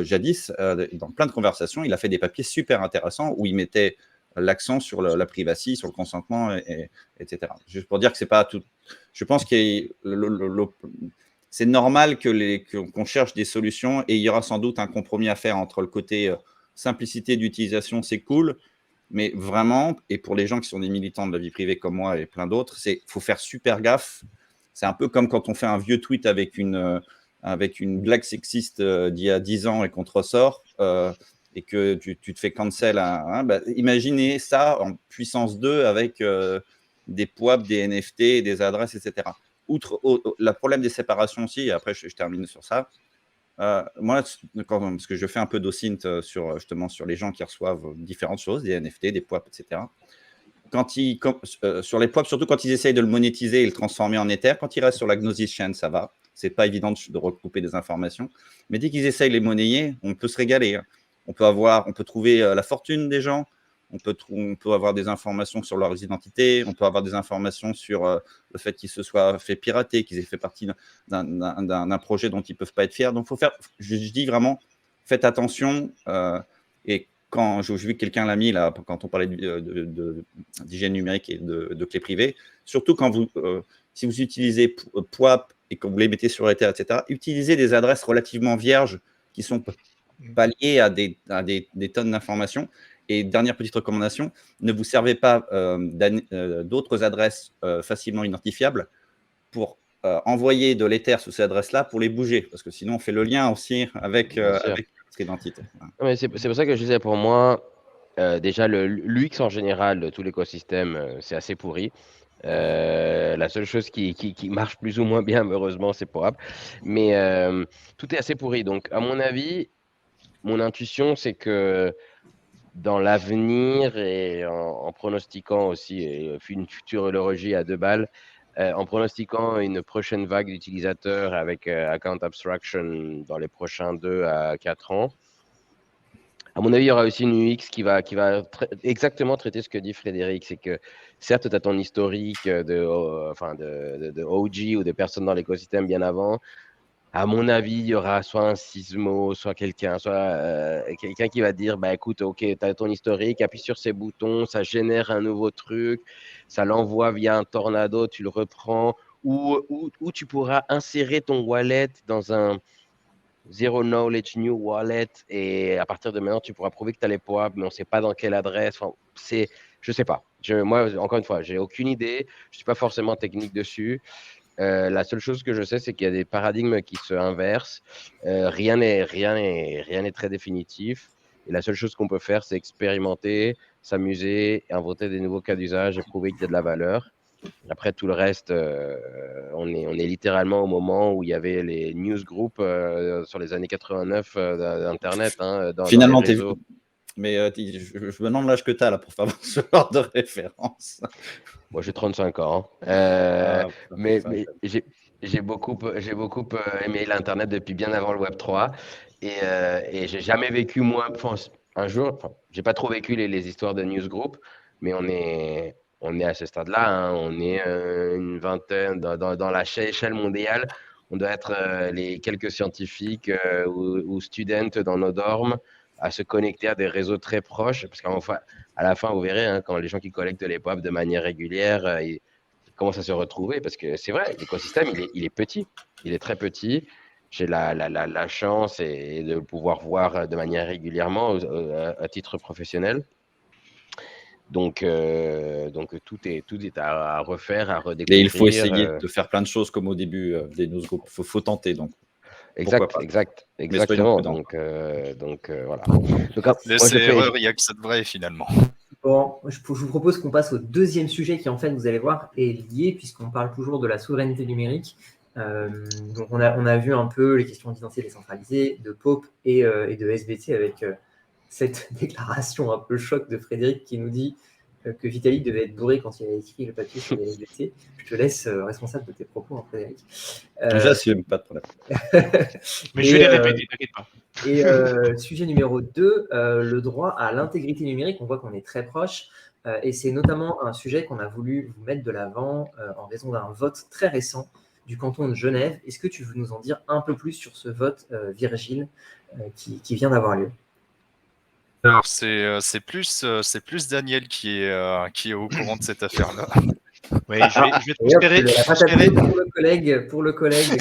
jadis, dans plein de conversations, il a fait des papiers super intéressants où il mettait l'accent sur la privacy, sur le consentement, etc. Juste pour dire que c'est pas tout. Je pense que c'est normal qu'on cherche des solutions et il y aura sans doute un compromis à faire entre le côté simplicité d'utilisation, c'est cool, mais vraiment, et pour les gens qui sont des militants de la vie privée comme moi et plein d'autres, faut faire super gaffe. C'est un peu comme quand on fait un vieux tweet avec une blague sexiste d'il y a 10 ans et qu'on te ressort et que tu te fais cancel. Imaginez ça en puissance 2 avec des PWAP, des NFT, des adresses, etc. Outre le problème des séparations aussi, et après je termine sur ça. Moi, parce que je fais un peu d'OSINT justement sur les gens qui reçoivent différentes choses, des NFT, des PWAP, etc. Sur les PWAP, surtout quand ils essayent de le monétiser et le transformer en Ether, quand ils restent sur la Gnosis Chain, ça va. C'est pas évident de recouper des informations. Mais dès qu'ils essayent de les monnayer, on peut se régaler. Hein. On peut trouver la fortune des gens. On peut avoir des informations sur leurs identités. On peut avoir des informations sur le fait qu'ils se soient fait pirater, qu'ils aient fait partie d'un projet dont ils ne peuvent pas être fiers. Donc, je dis vraiment, faites attention. Et quand j'ai vu que quelqu'un l'a mis là, quand on parlait d'hygiène numérique et de clés privées, surtout si vous utilisez PWAP et que vous les mettez sur Ether, etc., utilisez des adresses relativement vierges qui sont pas liées à des tonnes d'informations. Et dernière petite recommandation, ne vous servez pas d'autres adresses facilement identifiables pour envoyer de l'Ether sous ces adresses-là pour les bouger, parce que sinon on fait le lien aussi avec votre identité. Ouais, c'est pour ça que je disais, pour moi, déjà l'UX en général, tout l'écosystème, c'est assez pourri. La seule chose qui marche plus ou moins bien, heureusement, c'est POAP. Mais tout est assez pourri. Donc, à mon avis, mon intuition, c'est que dans l'avenir et en pronostiquant aussi une futurologie à 2 balles, en pronostiquant une prochaine vague d'utilisateurs avec account abstraction dans les prochains 2 à 4 ans, à mon avis, il y aura aussi une UX qui va exactement traiter ce que dit Frédéric. C'est que certes, tu as ton historique de OG ou de personnes dans l'écosystème bien avant. À mon avis, il y aura soit un Sismo, soit quelqu'un qui va dire, bah écoute, ok, tu as ton historique, appuie sur ces boutons, ça génère un nouveau truc, ça l'envoie via un tornado, tu le reprends, ou tu pourras insérer ton wallet dans un Zero Knowledge New Wallet et à partir de maintenant, tu pourras prouver que tu as les POAP, mais on ne sait pas dans quelle adresse. Enfin, je ne sais pas. Moi, encore une fois, je n'ai aucune idée. Je ne suis pas forcément technique dessus. La seule chose que je sais, c'est qu'il y a des paradigmes qui se inversent. Rien n'est très définitif. Et la seule chose qu'on peut faire, c'est expérimenter, s'amuser, inventer des nouveaux cas d'usage et prouver qu'il y a de la valeur. Après, tout le reste, on est littéralement au moment où il y avait les newsgroups sur les années 89 d'Internet. Finalement, tu es vu. Mais je me demande l'âge que tu as là pour faire ce genre de référence. Moi, j'ai 35 ans. Mais j'ai beaucoup aimé l'Internet depuis bien avant le Web 3. Et j'ai jamais vécu, moi, un jour, j'ai pas trop vécu les histoires de newsgroup, mais on est à ce stade-là. Hein. On est une vingtaine dans la échelle mondiale. On doit être les quelques scientifiques ou students dans nos dorms à se connecter à des réseaux très proches. Parce qu'à la fin, vous verrez, hein, quand les gens qui collectent les POAP de manière régulière, ils commencent à se retrouver. Parce que c'est vrai, l'écosystème, il est petit. Il est très petit. J'ai la chance de pouvoir voir de manière régulièrement à titre professionnel. Donc tout est à refaire, à redécouvrir. Et il faut essayer de faire plein de choses comme au début des newsgroups. Il faut tenter. Donc. Exactement. Donc voilà. Laissez erreur, il n'y a que cette vraie finalement. Bon, je vous propose qu'on passe au deuxième sujet qui, en fait, vous allez voir, est lié puisqu'on parle toujours de la souveraineté numérique. Donc, on a vu un peu les questions d'identité décentralisée, de POP et de SBT avec cette déclaration un peu choc de Frédéric qui nous dit que Vitalik devait être bourré quand il a écrit le papier sur les LGBT. Je te laisse responsable de tes propos, hein, Frédéric. J'assume, pas de problème. Mais je vais les répéter, t'inquiète pas. Et sujet numéro 2, le droit à l'intégrité numérique. On voit qu'on est très proche. Et c'est notamment un sujet qu'on a voulu vous mettre de l'avant en raison d'un vote très récent du canton de Genève. Est-ce que tu veux nous en dire un peu plus sur ce vote, Virgile, qui vient d'avoir lieu? Alors, c'est plus Daniel qui est au courant de cette affaire-là. Oui, je vais Et hop, transférer. la patate chaude pour le collègue.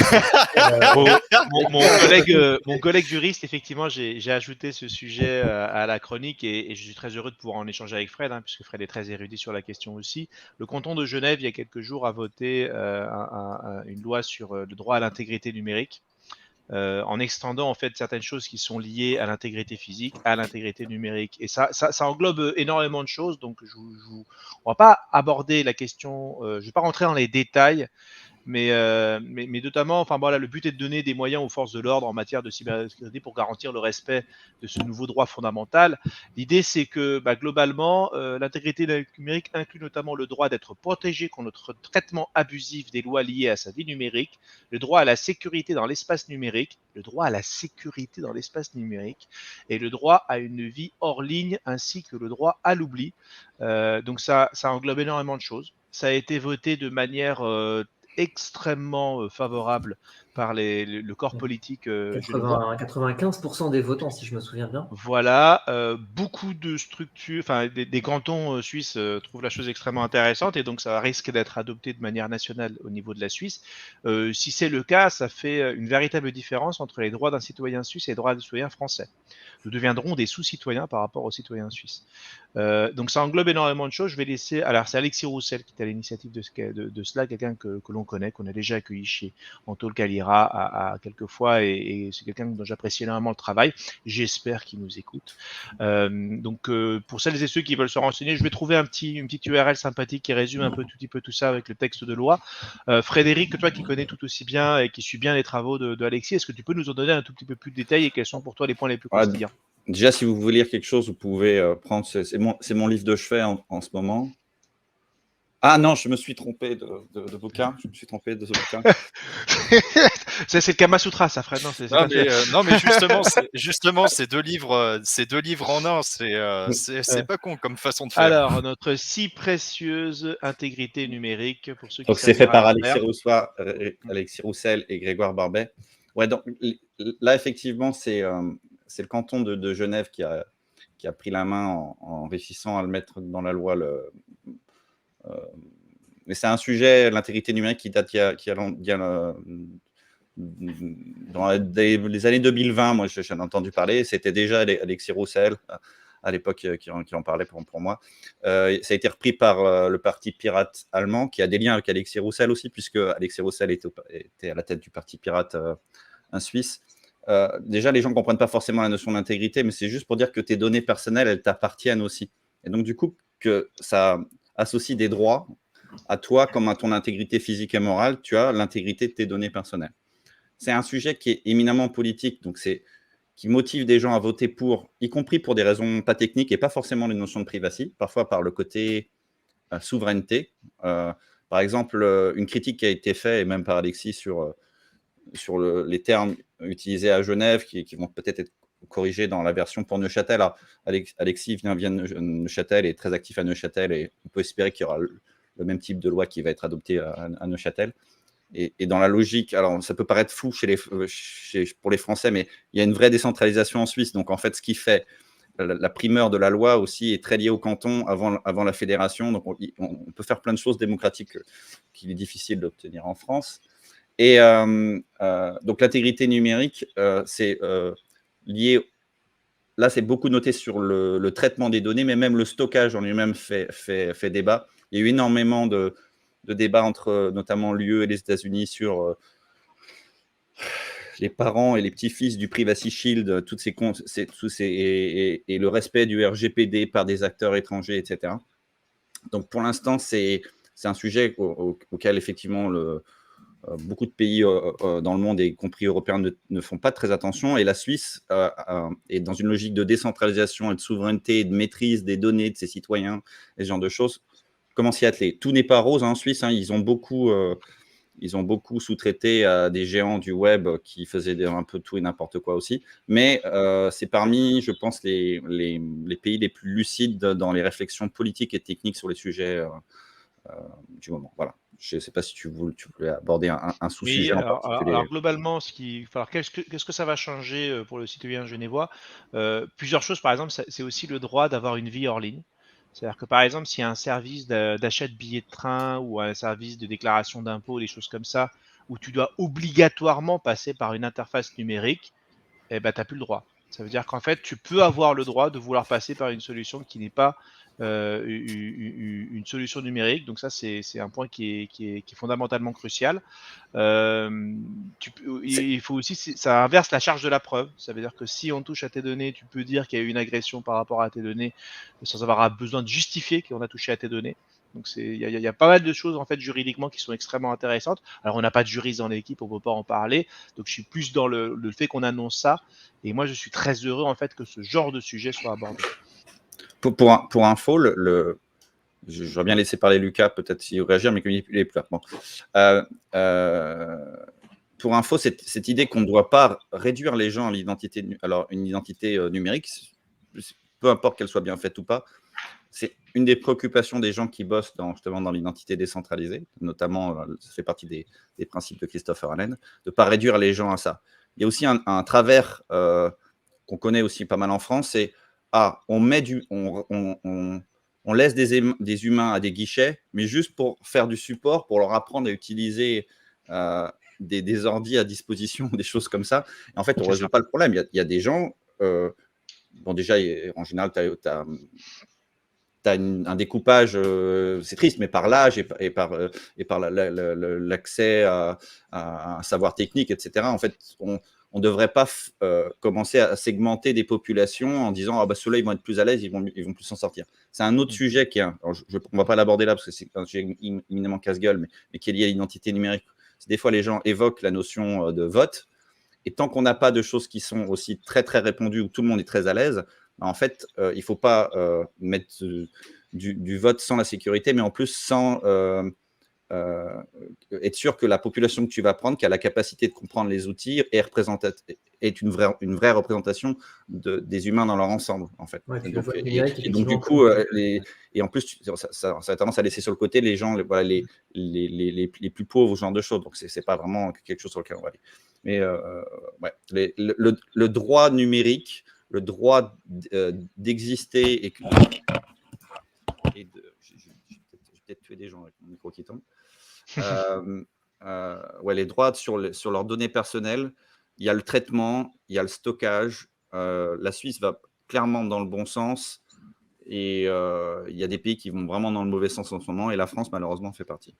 Mon collègue juriste, effectivement, j'ai ajouté ce sujet à la chronique et je suis très heureux de pouvoir en échanger avec Fred, hein, puisque Fred est très érudit sur la question aussi. Le canton de Genève, il y a quelques jours, a voté une loi sur le droit à l'intégrité numérique. En extendant en fait certaines choses qui sont liées à l'intégrité physique, à l'intégrité numérique. Et ça englobe énormément de choses. Donc, on va pas aborder la question, je vais pas rentrer dans les détails, mais notamment, enfin voilà, le but est de donner des moyens aux forces de l'ordre en matière de cybersécurité pour garantir le respect de ce nouveau droit fondamental. L'idée, c'est que globalement, l'intégrité numérique inclut notamment le droit d'être protégé contre notre traitement abusif des lois liées à sa vie numérique, le droit à la sécurité dans l'espace numérique, le droit à la sécurité dans l'espace numérique et le droit à une vie hors ligne ainsi que le droit à l'oubli. Donc ça englobe énormément de choses. Ça a été voté de manière extrêmement favorable par le corps politique genevois. 95% des votants, si je me souviens bien. Voilà, beaucoup de structures, enfin des cantons suisses trouvent la chose extrêmement intéressante et donc ça risque d'être adopté de manière nationale au niveau de la Suisse. Si c'est le cas, ça fait une véritable différence entre les droits d'un citoyen suisse et les droits d'un citoyen français. Nous deviendrons des sous-citoyens par rapport aux citoyens suisses. Donc ça englobe énormément de choses. Je vais laisser. Alors c'est Alexis Roussel qui est à l'initiative de cela, quelqu'un que l'on connaît, qu'on a déjà accueilli chez Antol Calira à quelques fois, et c'est quelqu'un dont j'apprécie énormément le travail. J'espère qu'il nous écoute. Donc pour celles et ceux qui veulent se renseigner, je vais trouver une petite URL sympathique qui résume un peu tout petit peu tout ça avec le texte de loi. Frédéric, toi qui connais tout aussi bien et qui suit bien les travaux de Alexis, est-ce que tu peux nous en donner un tout petit peu plus de détails et quels sont pour toi les points les plus croustillants? Déjà, si vous voulez lire quelque chose, vous pouvez prendre. C'est mon livre de chevet en ce moment. Ah non, je me suis trompé de bouquin. Je me suis trompé de ce bouquin. C'est le Kama Sutra, ça, Fred. Non, mais justement, c'est deux livres en un. C'est pas con comme façon de faire. Alors, notre si précieuse intégrité numérique pour ceux qui. Donc c'est fait par Alexis Roussel et Grégoire Barbet. Ouais, donc là effectivement c'est le canton de Genève qui a pris la main en réussissant à le mettre dans la loi. Mais c'est un sujet, l'intégrité numérique, qui date dans les années 2020. Moi, j'en ai entendu parler. C'était déjà Alexis Roussel à l'époque qui en parlait pour moi. Ça a été repris par le parti pirate allemand, qui a des liens avec Alexis Roussel aussi, puisque Alexis Roussel était à la tête du parti pirate en Suisse. Déjà, les gens ne comprennent pas forcément la notion d'intégrité, mais c'est juste pour dire que tes données personnelles, elles t'appartiennent aussi. Et donc, du coup, que ça associe des droits à toi comme à ton intégrité physique et morale, tu as l'intégrité de tes données personnelles. C'est un sujet qui est éminemment politique, donc qui motive des gens à voter pour, y compris pour des raisons pas techniques et pas forcément les notions de privacy, parfois par le côté souveraineté. Par exemple, une critique qui a été faite, et même par Alexis, sur les termes utilisés à Genève, qui vont peut-être être corrigés dans la version pour Neuchâtel. Alors, Alexis vient de Neuchâtel et est très actif à Neuchâtel, et on peut espérer qu'il y aura le même type de loi qui va être adopté à Neuchâtel. Et dans la logique, alors ça peut paraître fou pour les Français, mais il y a une vraie décentralisation en Suisse. Donc en fait, ce qui fait la primeur de la loi aussi est très liée au canton avant la fédération. Donc on peut faire plein de choses démocratiques qu'il est difficile d'obtenir en France. Et donc l'intégrité numérique, c'est lié. Là, c'est beaucoup noté sur le traitement des données, mais même le stockage en lui-même fait débat. Il y a eu énormément de débats entre notamment l'UE et les États-Unis sur les parents et les petits-fils du Privacy Shield, et le respect du RGPD par des acteurs étrangers, etc. Donc pour l'instant, c'est un sujet auquel effectivement beaucoup de pays dans le monde, y compris européens, ne font pas très attention. Et la Suisse est dans une logique de décentralisation et de souveraineté et de maîtrise des données de ses citoyens, et ce genre de choses. Comment s'y atteler? Tout n'est pas rose en Suisse. Ils ont beaucoup sous-traité à des géants du web qui faisaient un peu tout et n'importe quoi aussi. Mais c'est parmi, je pense, les pays les plus lucides dans les réflexions politiques et techniques sur les sujets du moment. Voilà. Je ne sais pas si tu voulais aborder un sous-sujet en particulier. Alors, globalement, qu'est-ce que ça va changer pour le citoyen genevois? Plusieurs choses, par exemple, c'est aussi le droit d'avoir une vie hors ligne. C'est-à-dire que, par exemple, s'il y a un service d'achat de billets de train ou un service de déclaration d'impôt, des choses comme ça, où tu dois obligatoirement passer par une interface numérique, eh ben, tu n'as plus le droit. Ça veut dire qu'en fait, tu peux avoir le droit de vouloir passer par une solution qui n'est pas une solution numérique. Donc ça, c'est un point qui est fondamentalement crucial. Il faut aussi, ça inverse la charge de la preuve. Ça veut dire que si on touche à tes données, tu peux dire qu'il y a eu une agression par rapport à tes données sans avoir besoin de justifier qu'on a touché à tes données. Donc il y a pas mal de choses en fait juridiquement qui sont extrêmement intéressantes. Alors on n'a pas de juriste dans l'équipe, on ne peut pas en parler. Donc je suis plus dans le fait qu'on annonce ça. Et moi je suis très heureux en fait que ce genre de sujet soit abordé. Pour info, je vais bien laisser parler Lucas, peut-être s'il réagir, mais qu'il est plus là. Bon. Pour info, cette idée qu'on ne doit pas réduire les gens à l'identité, alors une identité numérique, peu importe qu'elle soit bien faite ou pas, c'est une des préoccupations des gens qui bossent justement dans l'identité décentralisée, notamment, ça fait partie des principes de Christopher Allen, de ne pas réduire les gens à ça. Il y a aussi un travers qu'on connaît aussi pas mal en France, c'est on laisse des humains à des guichets, mais juste pour faire du support, pour leur apprendre à utiliser des ordis à disposition, des choses comme ça. Et en fait, on ne résout pas le problème. Il y a des gens, bon déjà, en général, tu as un découpage, c'est triste, mais par l'âge et par l'accès à un savoir technique, etc. En fait, on ne devrait pas commencer à segmenter des populations en disant ceux-là, ils vont être plus à l'aise, ils vont plus s'en sortir. C'est un autre sujet on ne va pas l'aborder là parce que c'est un sujet éminemment casse-gueule, mais qui est lié à l'identité numérique. Des fois, les gens évoquent la notion de vote, et tant qu'on n'a pas de choses qui sont aussi très, très répandues, où tout le monde est très à l'aise, en fait, il ne faut pas mettre du vote sans la sécurité, mais en plus sans être sûr que la population que tu vas prendre, qui a la capacité de comprendre les outils, est une vraie représentation des humains dans leur ensemble, en fait. Ouais, et donc, du coup, et en plus, ça a tendance à laisser sur le côté les gens, les plus pauvres, ce genre de choses. Donc, ce n'est pas vraiment quelque chose sur lequel on va aller. Mais le droit numérique, le droit d'exister et j'ai peut-être tué des gens avec mon micro qui tombe. Les droits sur leurs données personnelles, il y a le traitement, il y a le stockage. La Suisse va clairement dans le bon sens et il y a des pays qui vont vraiment dans le mauvais sens en ce moment et la France, malheureusement, fait partie.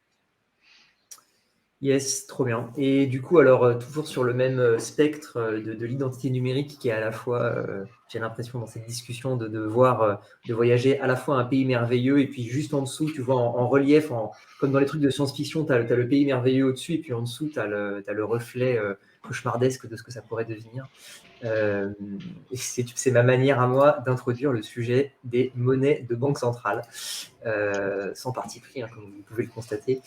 Yes, trop bien. Et du coup, alors, toujours sur le même spectre de l'identité numérique qui est à la fois, j'ai l'impression dans cette discussion de voyager à la fois un pays merveilleux et puis juste en dessous, tu vois, en relief, comme dans les trucs de science-fiction, tu as le pays merveilleux au-dessus et puis en dessous, tu as le reflet cauchemardesque de ce que ça pourrait devenir. C'est ma manière à moi d'introduire le sujet des monnaies de banque centrale, sans parti pris, comme vous pouvez le constater.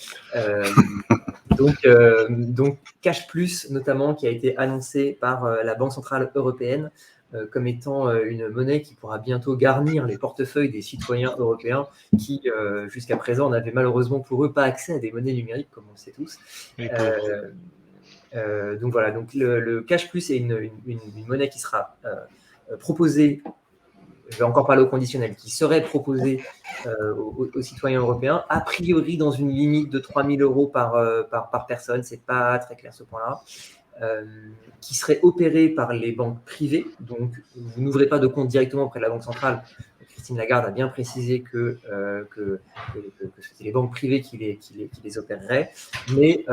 Donc Cash Plus, notamment, qui a été annoncé par la Banque Centrale Européenne comme étant une monnaie qui pourra bientôt garnir les portefeuilles des citoyens européens qui, jusqu'à présent, n'avaient malheureusement pour eux pas accès à des monnaies numériques, comme on le sait tous. Donc voilà, donc le Cash Plus est une monnaie qui sera proposée, je vais encore parler au conditionnel, qui serait proposée aux citoyens européens, a priori dans une limite de 3 000 € par personne, c'est pas très clair ce point-là, qui serait opérée par les banques privées, donc vous n'ouvrez pas de compte directement auprès de la Banque centrale. Christine Lagarde a bien précisé que c'était les banques privées qui les opéreraient, mais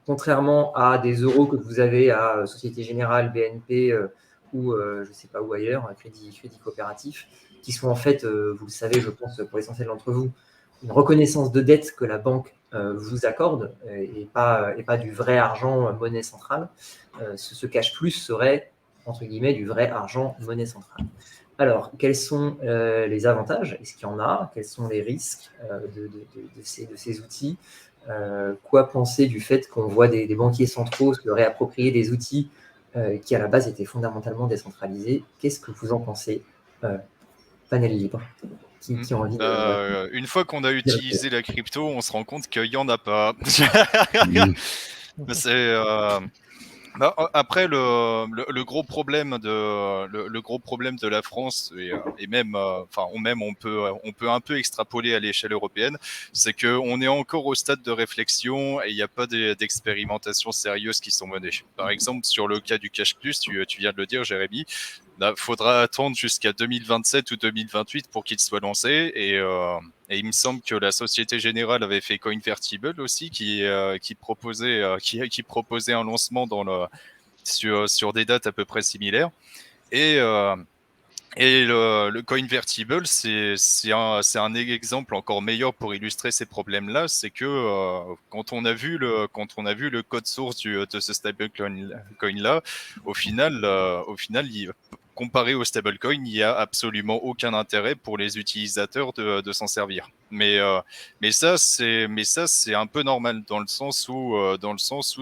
contrairement à des euros que vous avez à Société Générale, BNP ou je ne sais pas où ailleurs, crédit coopératif, qui sont en fait, vous le savez, je pense, pour l'essentiel d'entre vous, une reconnaissance de dette que la banque vous accorde et pas du vrai argent monnaie centrale. Ce cash plus serait, entre guillemets, du vrai argent monnaie centrale. Alors, quels sont les avantages? Est-ce qu'il y en a? Quels sont les risques de ces outils? Quoi penser du fait qu'on voit des banquiers centraux se réapproprier des outils qui, à la base, étaient fondamentalement décentralisés? Qu'est-ce que vous en pensez? Panel libre. Qui a envie de... Une fois qu'on a utilisé la crypto, on se rend compte qu'il n'y en a pas. C'est après le gros problème le gros problème de la France et même enfin on peut un peu extrapoler à l'échelle européenne, c'est que on est encore au stade de réflexion et il n'y a pas d'expérimentations sérieuses qui sont menées. Par exemple, sur le cas du cash plus, tu viens de le dire, Jérémy, il faudra attendre jusqu'à 2027 ou 2028 pour qu'il soit lancé et il me semble que la Société Générale avait fait Coinvertible aussi qui proposait un lancement sur des dates à peu près similaires. Et le Coinvertible, c'est un exemple encore meilleur pour illustrer ces problèmes-là. C'est que quand on a vu le code source de ce stablecoin-là, au final, comparé au stablecoin, il n'y a absolument aucun intérêt pour les utilisateurs de s'en servir. Mais ça c'est un peu normal dans le sens où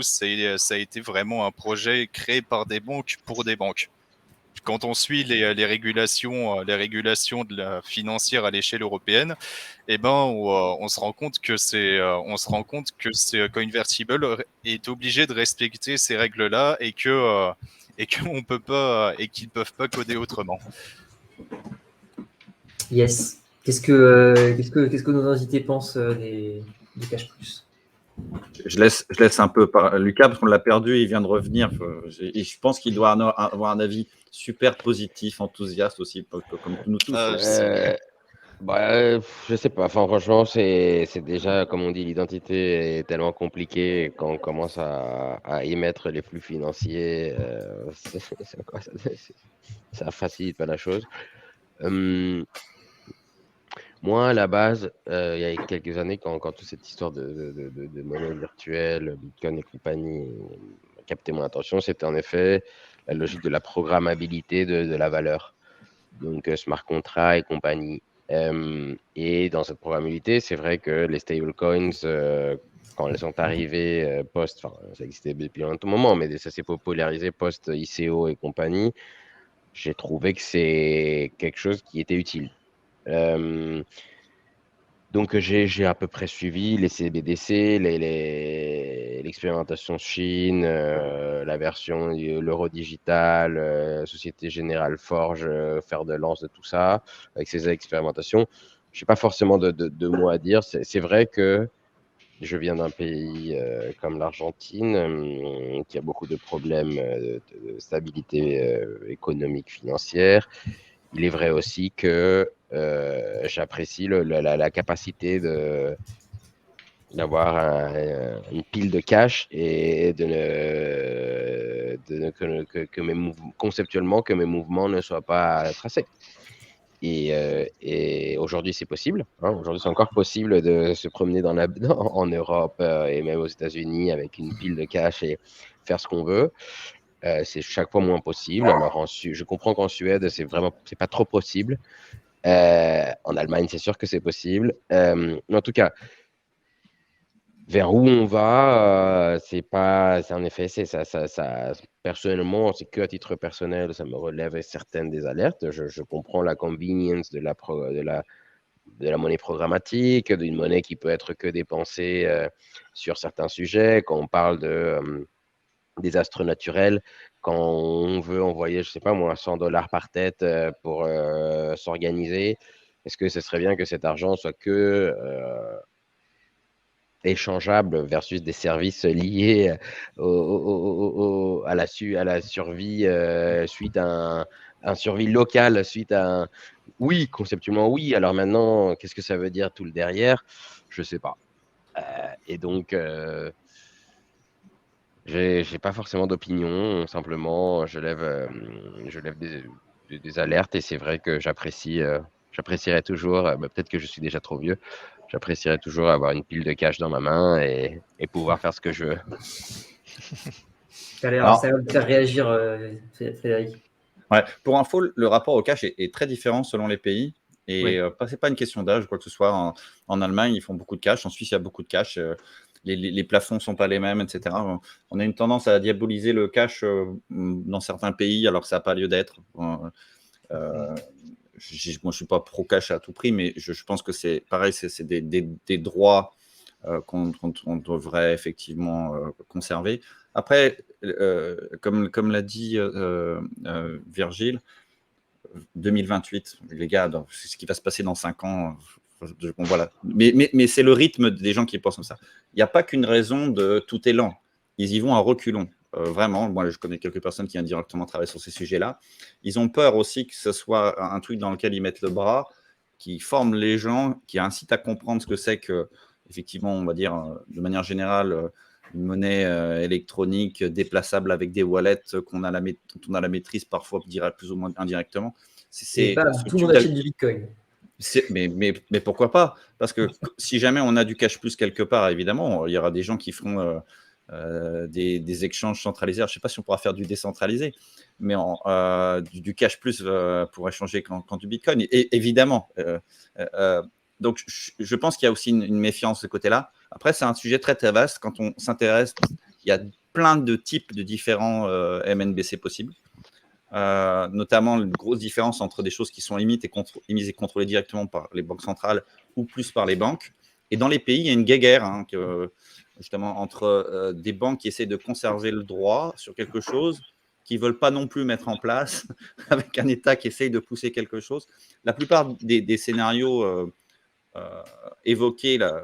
ça a été vraiment un projet créé par des banques pour des banques. Quand on suit les régulations de la financière à l'échelle européenne, eh ben on se rend compte que Coinvertible est obligé de respecter ces règles-là et qu'on peut pas et qu'ils peuvent pas coder autrement. Yes. Qu'est-ce que nos invités pensent des cash plus? Je laisse un peu Lucas, parce qu'on l'a perdu, il vient de revenir. Et je pense qu'il doit avoir un avis super positif, enthousiaste aussi, comme nous tous. Je sais pas. Enfin, franchement, c'est déjà, comme on dit, l'identité est tellement compliquée quand on commence à émettre les flux financiers. Ça facilite pas la chose. Moi, à la base, il y a quelques années, quand toute cette histoire de monnaie virtuelle, Bitcoin et compagnie a capté mon attention, c'était en effet la logique de la programmabilité de la valeur. Donc, smart contract et compagnie. Et dans cette programmabilité, c'est vrai que les stablecoins, quand elles sont arrivées ça existait depuis un moment, mais ça s'est popularisé post-ICO et compagnie, j'ai trouvé que c'est quelque chose qui était utile. Donc, j'ai à peu près suivi les CBDC, l'expérimentation Chine, la version l'euro digital, Société Générale Forge, fer de lance de tout ça, avec ces expérimentations. Je n'ai pas forcément de mots à dire. C'est vrai que je viens d'un pays comme l'Argentine, qui a beaucoup de problèmes de stabilité économique, financière. Il est vrai aussi que j'apprécie la capacité d'avoir une pile de cash et conceptuellement que mes mouvements ne soient pas tracés. Et aujourd'hui, c'est possible. Aujourd'hui, c'est encore possible de se promener en Europe et même aux États-Unis avec une pile de cash et faire ce qu'on veut. C'est chaque fois moins possible. Alors, je comprends qu'en Suède, c'est pas trop possible. En Allemagne, c'est sûr que c'est possible. Mais en tout cas, vers où on va, c'est en effet, personnellement, c'est que à titre personnel, ça me relève certaines des alertes. Je comprends la convenience de la monnaie programmatique, d'une monnaie qui peut être que dépensée sur certains sujets. Quand on parle de désastres naturels, quand on veut envoyer, je sais pas moi, $100 par tête pour s'organiser, est-ce que ce serait bien que cet argent soit que échangeable versus des services liés à la survie suite à un survie local suite à un... Oui, conceptuellement oui. Alors maintenant, qu'est-ce que ça veut dire tout le derrière? Je sais pas. Et donc, j'ai pas forcément d'opinion. Simplement, je lève des alertes et c'est vrai que j'apprécierais toujours, peut-être que je suis déjà trop vieux, J'apprécierais toujours avoir une pile de cash dans ma main et pouvoir faire ce que je veux. Ça a Alors, l'air de faire réagir, Frédéric. ouais, pour info, le rapport au cash est très différent selon les pays. Et Oui. c'est pas une question d'âge ou quoi que ce soit. En Allemagne, ils font beaucoup de cash. En Suisse, il y a beaucoup de cash. Les plafonds sont pas les mêmes, etc. On a une tendance à diaboliser le cash dans certains pays alors que ça n'a pas lieu d'être. Moi, je suis pas pro-cash à tout prix, mais je pense que c'est pareil, c'est des droits qu'on devrait effectivement conserver. Après, comme l'a dit Virgile, 2028, les gars, c'est ce qui va se passer dans 5 ans. Bon, voilà. Mais c'est le rythme des gens qui pensent comme ça. Il n'y a pas qu'une raison de tout est lent. Ils y vont à reculons. Vraiment, moi, je connais quelques personnes qui indirectement travaillent sur ces sujets-là. Ils ont peur aussi que ce soit un truc dans lequel ils mettent le bras, qui forme les gens, qui incite à comprendre ce que c'est que, effectivement, on va dire, de manière générale, une monnaie électronique déplaçable avec des wallets dont on a la maîtrise parfois, plus ou moins indirectement. Et bam, tout le monde achète du Bitcoin. Mais pourquoi pas? Parce que si jamais on a du cash plus quelque part, évidemment, il y aura des gens qui feront des échanges centralisés. Alors, je ne sais pas si on pourra faire du décentralisé, mais du cash plus pour échanger quand du Bitcoin. Et évidemment. Donc, je pense qu'il y a aussi une méfiance de ce côté-là. Après, c'est un sujet très, très vaste. Quand on s'intéresse, il y a plein de types de différents MNBC possibles. Notamment une grosse différence entre des choses qui sont émises et contrôlées directement par les banques centrales ou plus par les banques. Et dans les pays, il y a une guéguerre justement entre des banques qui essaient de conserver le droit sur quelque chose, qui ne veulent pas non plus mettre en place, avec un État qui essaye de pousser quelque chose. La plupart des scénarios évoqués là,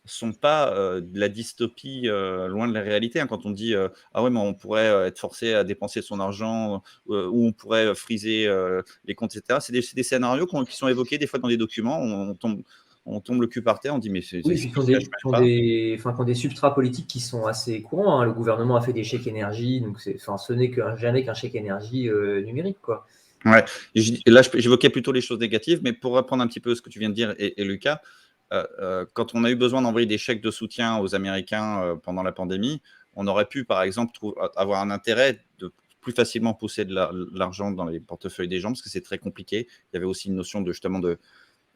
sont pas de la dystopie loin de la réalité. Quand on dit ah ouais, mais on pourrait être forcé à dépenser son argent ou on pourrait friser les comptes, etc. C'est des scénarios qui sont évoqués des fois dans des documents. On tombe le cul par terre, on dit mais c'est Oui, puis quand des substrats politiques qui sont assez courants. Hein. Le gouvernement a fait des chèques énergie, donc ce n'est jamais qu'un chèque énergie numérique, quoi. Ouais. Là, j'évoquais plutôt les choses négatives, mais pour reprendre un petit peu ce que tu viens de dire, et Lucas, quand on a eu besoin d'envoyer des chèques de soutien aux Américains pendant la pandémie, on aurait pu, par exemple, avoir un intérêt de plus facilement pousser de l'argent dans les portefeuilles des gens, parce que c'est très compliqué. Il y avait aussi une notion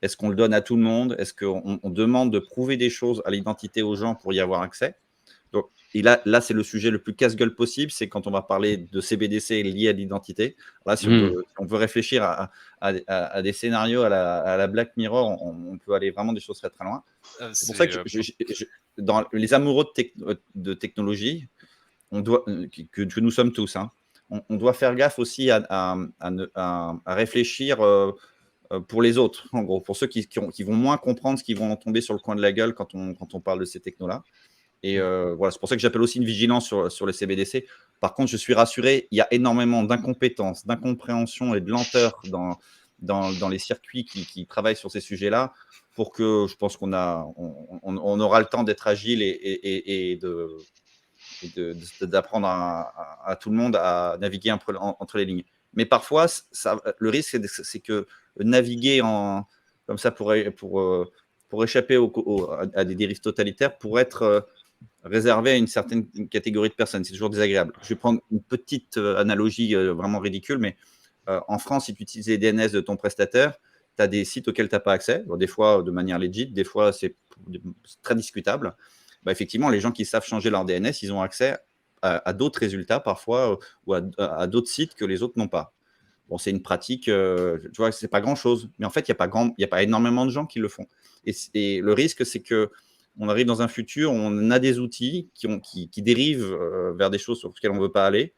est-ce qu'on le donne à tout le monde? Est-ce qu'on demande de prouver des choses à l'identité aux gens pour y avoir accès? Donc, et là, c'est le sujet le plus casse-gueule possible, c'est quand on va parler de CBDC liés à l'identité. Là, si on veut réfléchir à des scénarios à la Black Mirror, on peut aller vraiment des choses très très loin. C'est pour ça que dans les amoureux de technologie, que nous sommes tous, hein, on doit faire gaffe aussi à réfléchir pour les autres, en gros, pour ceux qui vont moins comprendre ce qui vont tomber sur le coin de la gueule quand on parle de ces technos-là. Et voilà, c'est pour ça que j'appelle aussi une vigilance sur les CBDC. Par contre, je suis rassuré, il y a énormément d'incompétence, d'incompréhension et de lenteur dans les circuits qui travaillent sur ces sujets-là, pour que je pense qu'on aura le temps d'être agile et d'apprendre à tout le monde à naviguer entre les lignes. Mais parfois, le risque, c'est que naviguer comme ça pour échapper à des dérives totalitaires, pour être réservé à une certaine catégorie de personnes. C'est toujours désagréable. Je vais prendre une petite analogie vraiment ridicule, mais en France, si tu utilises les DNS de ton prestataire, tu as des sites auxquels tu n'as pas accès. Bon, des fois, de manière legit, des fois, c'est très discutable. Bah, effectivement, les gens qui savent changer leur DNS, ils ont accès à d'autres résultats parfois ou à d'autres sites que les autres n'ont pas. Bon, c'est une pratique, tu vois, c'est pas grand-chose. Mais en fait, il n'y a pas énormément de gens qui le font. Et le risque, c'est que on arrive dans un futur où on a des outils qui dérivent vers des choses sur lesquelles on ne veut pas aller.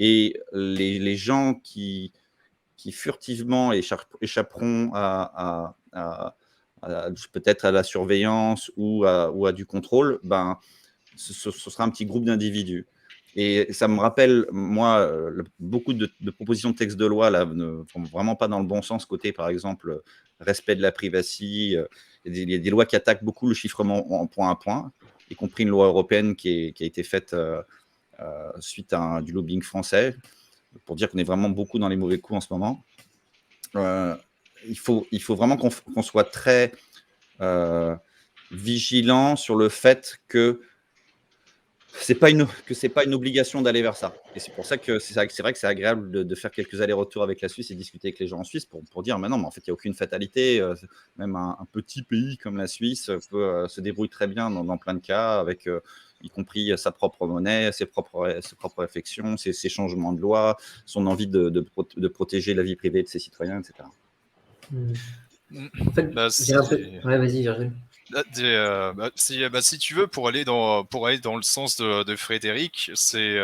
Et les gens qui furtivement échapperont peut-être à la surveillance ou à du contrôle, ben, ce sera un petit groupe d'individus. Et ça me rappelle, moi, beaucoup de propositions de textes de loi là, ne vont vraiment pas dans le bon sens, côté, par exemple, respect de la privacy. Il y a des lois qui attaquent beaucoup le chiffrement en point à point, y compris une loi européenne qui a été faite suite à du lobbying français, pour dire qu'on est vraiment beaucoup dans les mauvais coups en ce moment. Il faut vraiment qu'on soit très vigilant sur le fait que c'est pas une obligation d'aller vers ça. Et c'est pour ça que c'est vrai que c'est agréable de faire quelques allers-retours avec la Suisse et discuter avec les gens en Suisse pour dire, mais non, mais en fait, il n'y a aucune fatalité. Même un petit pays comme la Suisse peut se débrouille très bien dans plein de cas, avec y compris sa propre monnaie, ses propres réflexions, ses changements de loi, son envie de protéger la vie privée de ses citoyens, etc. En fait, Bah, j'ai un peu... Ouais, vas-y, Virgile. Si tu veux, pour aller dans le sens de Frédéric, c'est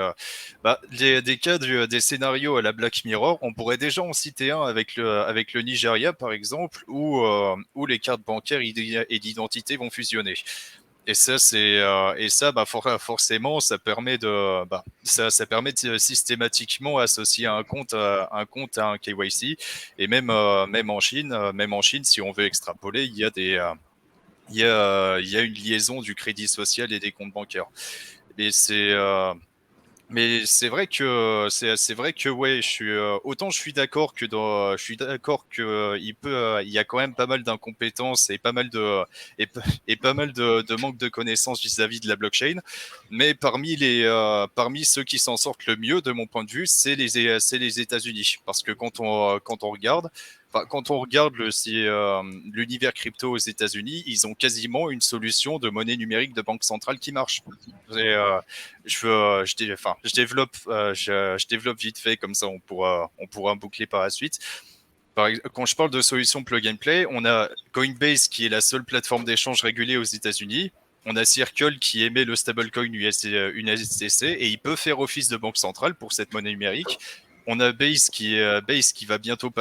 des cas des scénarios à la Black Mirror. On pourrait déjà en citer un avec le Nigeria par exemple, où les cartes bancaires et d'identité vont fusionner. Et ça, forcément, ça permet ça permet de systématiquement associer un compte à un KYC. Et même en Chine, si on veut extrapoler, il y a une liaison du crédit social et des comptes bancaires. Mais c'est vrai que ouais, je suis d'accord que il y a quand même pas mal d'incompétences et pas mal de manque de connaissances vis-à-vis de la blockchain. Mais parmi ceux qui s'en sortent le mieux, de mon point de vue, c'est les États-Unis, parce que quand on regarde l'univers crypto aux États-Unis, ils ont quasiment une solution de monnaie numérique de banque centrale qui marche. Je développe vite fait, comme ça on pourra boucler par la suite. Quand je parle de solution plug and play, on a Coinbase qui est la seule plateforme d'échange régulée aux États-Unis. On a Circle qui émet le stablecoin USDC et il peut faire office de banque centrale pour cette monnaie numérique. On a Base qui va bientôt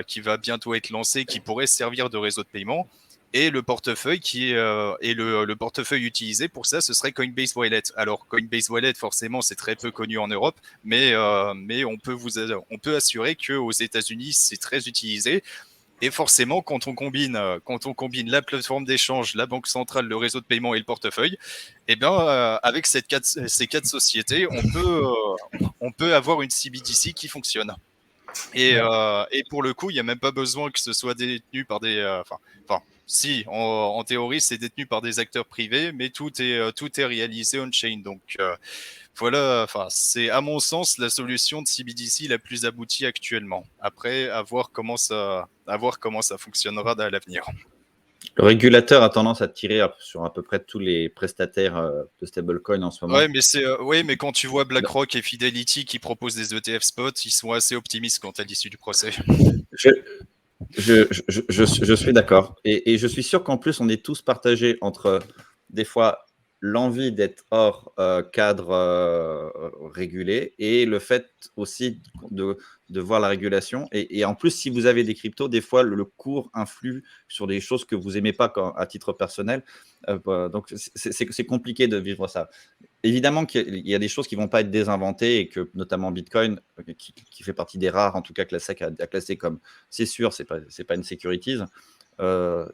qui va bientôt être lancé, qui pourrait servir de réseau de paiement. Et le portefeuille le portefeuille utilisé pour ça, ce serait Coinbase Wallet. Alors Coinbase Wallet, forcément, c'est très peu connu en Europe, mais on peut assurer que aux États-Unis, c'est très utilisé. Et forcément, quand on combine la plateforme d'échange, la banque centrale, le réseau de paiement et le portefeuille, eh bien, avec ces quatre sociétés, on peut avoir une CBDC qui fonctionne. Et pour le coup, il n'y a même pas besoin que ce soit détenu par des. Si, en théorie, c'est détenu par des acteurs privés, mais tout est réalisé on-chain. Donc voilà, c'est à mon sens la solution de CBDC la plus aboutie actuellement. Après, à voir comment ça fonctionnera à l'avenir. Le régulateur a tendance à tirer sur à peu près tous les prestataires de stablecoin en ce moment. Ouais, mais quand tu vois BlackRock et Fidelity qui proposent des ETF spot, ils sont assez optimistes quant à l'issue du procès. Je suis d'accord. Et je suis sûr qu'en plus, on est tous partagés entre des fois l'envie d'être hors cadre régulé et le fait aussi de voir la régulation. Et en plus, si vous avez des cryptos, des fois, le cours influe sur des choses que vous n'aimez pas à titre personnel. Donc, c'est compliqué de vivre ça. Évidemment qu'il y a des choses qui ne vont pas être désinventées et que notamment Bitcoin, qui fait partie des rares, en tout cas que la SEC a classé comme, c'est sûr, c'est pas une securities.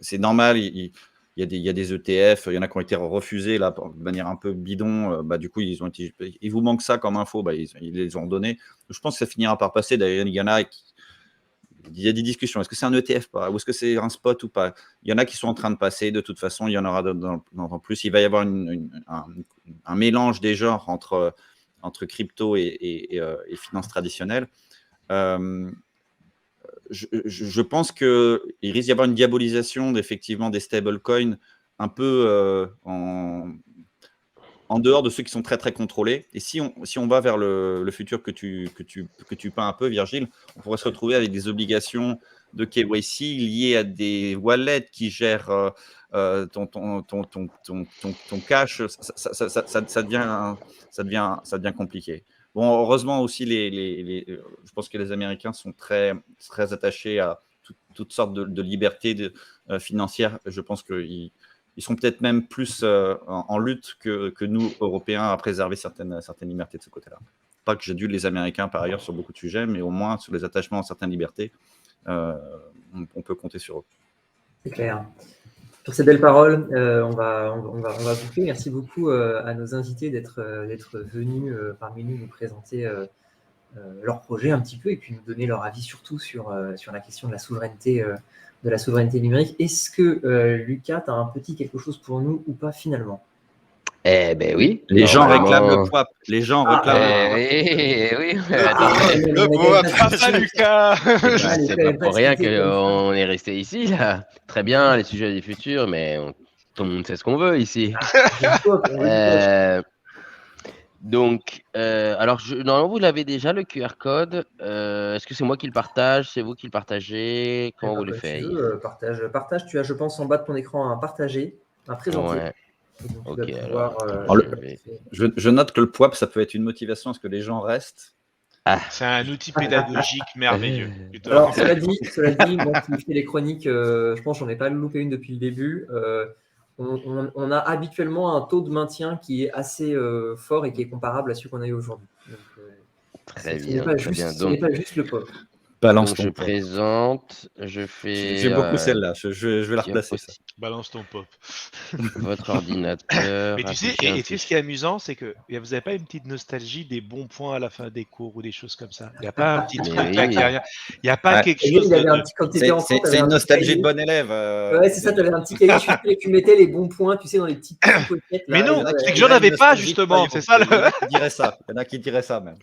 C'est normal, il y a des ETF, il y en a qui ont été refusés là, de manière un peu bidon. Du coup, il vous manque ça comme info, ils les ont donné. Je pense que ça finira par passer. D'ailleurs, il y en a il y a des discussions. Est-ce que c'est un ETF ou est-ce que c'est un spot ou pas? Il y en a qui sont en train de passer. De toute façon, il y en aura en plus. Il va y avoir un mélange des genres entre crypto et finances traditionnelles. Je pense qu'il risque d'y avoir une diabolisation effectivement des stablecoins un peu en dehors de ceux qui sont très très contrôlés. Et si on va vers le futur que tu peins un peu, Virgile, on pourrait se retrouver avec des obligations de KYC liées à des wallets qui gèrent ton cash. Ça devient compliqué. Bon, heureusement aussi, je pense que les Américains sont très, très attachés à toutes sortes de libertés financières. Je pense qu'ils sont peut-être même plus en lutte que nous, Européens, à préserver certaines libertés de ce côté-là. Pas que j'adule les Américains, par ailleurs, sur beaucoup de sujets, mais au moins sur les attachements à certaines libertés, on peut compter sur eux. C'est clair. Sur ces belles paroles, on va boucler. Merci beaucoup à nos invités d'être venus parmi nous présenter leur projet un petit peu et puis nous donner leur avis surtout sur la question de la souveraineté de la souveraineté numérique. Est-ce que, Lucas, tu as un petit quelque chose pour nous ou pas finalement? Eh ben oui. Les gens réclament normalement. le PWAP. Les gens Ah, réclament Oui, Le attends, Le on a beau quand même appel. pas Ah, ça, discuté. Lucas Allez, c'est quand pas même pas pour rien discuté comme ça. qu'on est resté ici, là. Très bien, les sujets du futur, mais tout le monde sait ce qu'on veut ici. On veut du pop, on veut du pop. Donc, alors, normalement, vous l'avez déjà, le QR code. Est-ce que c'est moi qui le partage? C'est vous qui le partagez? Comment vous le Comme tu faites? veux, partage. Tu as, je pense, en bas de ton écran un partager, un présenter. Ouais, Et donc, tu ok, vas pouvoir, alors, je vais... Je note que le PWAP, ça peut être une motivation à ce que les gens restent. C'est un outil pédagogique merveilleux. Putain. Alors, cela dit, moi qui fais les chroniques, je pense que j'en ai pas loupé une depuis le début. On a habituellement un taux de maintien qui est assez fort et qui est comparable à celui qu'on a eu aujourd'hui. Donc, Très ce bien, n'est pas très bien. juste, ce n'est pas juste le pop. Balance Donc, ton je PWAP. présente, je fais... J'ai beaucoup celle-là. Je vais la replacer. Ça. Balance ton pop. Votre ordinateur. Mais tu sais, afficher un et tu sais ce qui est amusant, c'est que vous n'avez pas une petite nostalgie des bons points à la fin des cours ou des choses comme ça. Il n'y a pas un petit Mais truc là oui. qui a rien. Il n'y a pas Ouais. quelque Et chose il avait un de. petit, quand tu étais enfant, C'est une nostalgie de bon élève. Ouais, c'est ça, tu avais un petit cahier et tu mettais les bons points, tu sais, dans les petites pochettes. Mais non, là, c'est que Il y j'en a une avais pas nostalgie de justement. Firefox. C'est ça le. Il y en a qui diraient ça. Il y en a qui diraient ça même.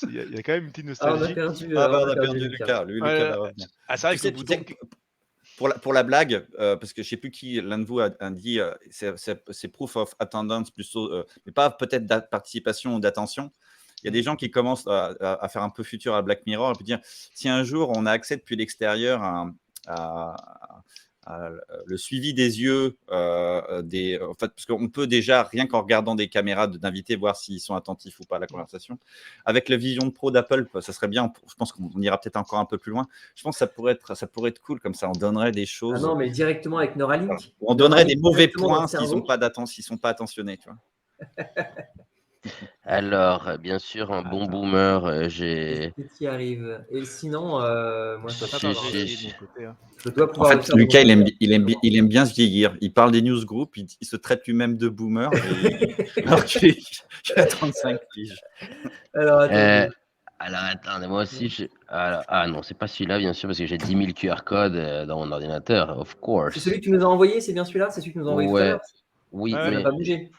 Il y a quand même une petite Ah, on a nostalgie. perdu, Ah bah on on a perdu Lucas. Lucas va revenir. Ah, c'est vrai Tu que sais, le bout tu sais, pour la blague, parce que je ne sais plus qui, l'un de vous a dit, c'est proof of attendance, plutôt, mais pas peut-être de participation ou d'attention. Il y a des gens qui commencent à faire un peu futur à Black Mirror et puis dire, si un jour on a accès depuis l'extérieur à le suivi des yeux, en fait, parce qu'on peut déjà, rien qu'en regardant des caméras d'invités, voir s'ils sont attentifs ou pas à la conversation. Avec la Vision Pro d'Apple, ça serait bien. Je pense qu'on ira peut-être encore un peu plus loin. Je pense que ça pourrait être cool comme ça. On donnerait des choses. Ah non, mais directement avec Neuralink. On donnerait des mauvais directement dans le points s'ils cerveau. sont pas attentionnés. Tu vois. Alors, bien sûr, un bon boomer, j'ai... Qu'est-ce qui arrive? Et sinon, moi, Si, Attends, si, j'ai essayé si. de mon côté. Hein. je dois En pouvoir le fait, faire. Lucas, il aime bien se vieillir. Il parle des newsgroups, il se traite lui-même de boomer, alors qu'il a 35 piges. Alors, attendez. Alors, attendez, moi aussi, ah non, c'est pas celui-là, bien sûr, parce que j'ai 10 000 QR codes dans mon ordinateur, of course. C'est celui que tu nous as envoyé, c'est bien celui-là? C'est celui que tu nous as envoyé tout à Ouais, l'heure? oui, Ouais, Ça n'a mais... pas bougé.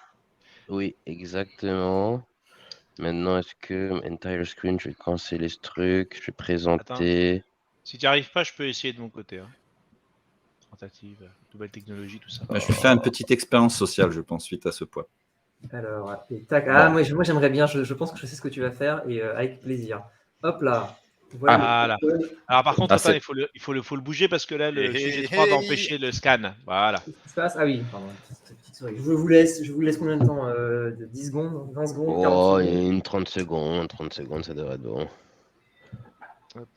Oui, exactement. Maintenant, est-ce que entire screen, je vais canceller ce truc, je vais présenter. Si tu n'y arrives pas, je peux essayer de mon côté. Hein. Tentative, nouvelle technologie, tout ça. Je vais faire une petite expérience sociale, je pense, suite à ce point. Alors, et tac. Ah, moi j'aimerais bien, je pense que je sais ce que tu vas faire et avec plaisir. Hop là. Voilà. Alors par contre, Ah, attends, il faut le bouger parce que là, le sujet 3 va empêcher le scan. Voilà. Qu'est-ce qui se passe? Ah oui, pardon. Sorry. Je vous laisse combien de temps? 10 secondes, 20 secondes, Oh, 40 secondes. une 30 secondes, 30 secondes, ça devrait être bon. Hop.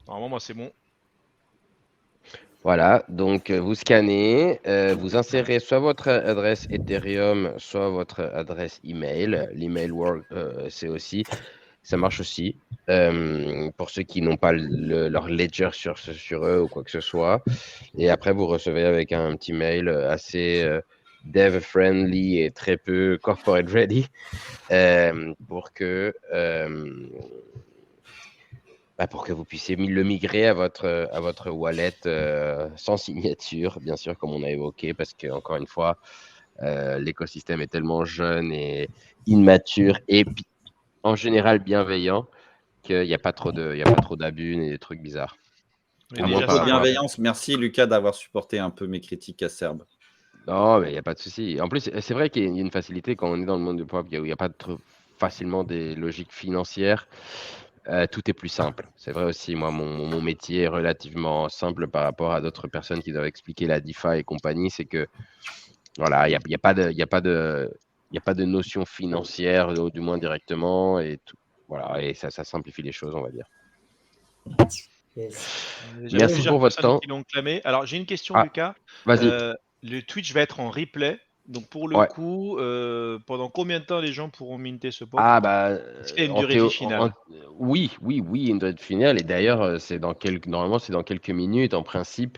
Normalement, moi, c'est bon. Voilà, donc vous scannez, vous insérez soit votre adresse Ethereum, soit votre adresse email. L'email work, c'est aussi, ça marche aussi pour ceux qui n'ont pas leur ledger sur eux ou quoi que ce soit. Et après, vous recevez avec un petit mail assez dev friendly et très peu corporate ready pour que vous puissiez le migrer à votre wallet sans signature, bien sûr, comme on a évoqué, parce que encore une fois, l'écosystème est tellement jeune et immature et en général bienveillant qu'il n'y a pas trop d'abus et des trucs bizarres. Mais À déjà, propos de ça, bienveillance, merci Lucas d'avoir supporté un peu mes critiques acerbes. Non, mais il n'y a pas de souci. En plus, c'est vrai qu'il y a une facilité quand on est dans le monde du pop, où il n'y a pas trop facilement des logiques financières. Tout est plus simple. C'est vrai aussi, moi, mon métier est relativement simple par rapport à d'autres personnes qui doivent expliquer la DeFi et compagnie. C'est que, voilà, il n'y a pas de notion financière, du moins directement, et tout. Voilà, et ça simplifie les choses, on va dire. Yes. Merci pour votre temps. Qui l'ont clamé. Alors, j'ai une question, Ah, Lucas. Vas-y. Le Twitch va être en replay. Donc, pour le coup, pendant combien de temps les gens pourront minter ce pop? Est-ce qu'il y a une durée finale? Oui, une durée finale. Et d'ailleurs, normalement, c'est dans quelques minutes. En principe,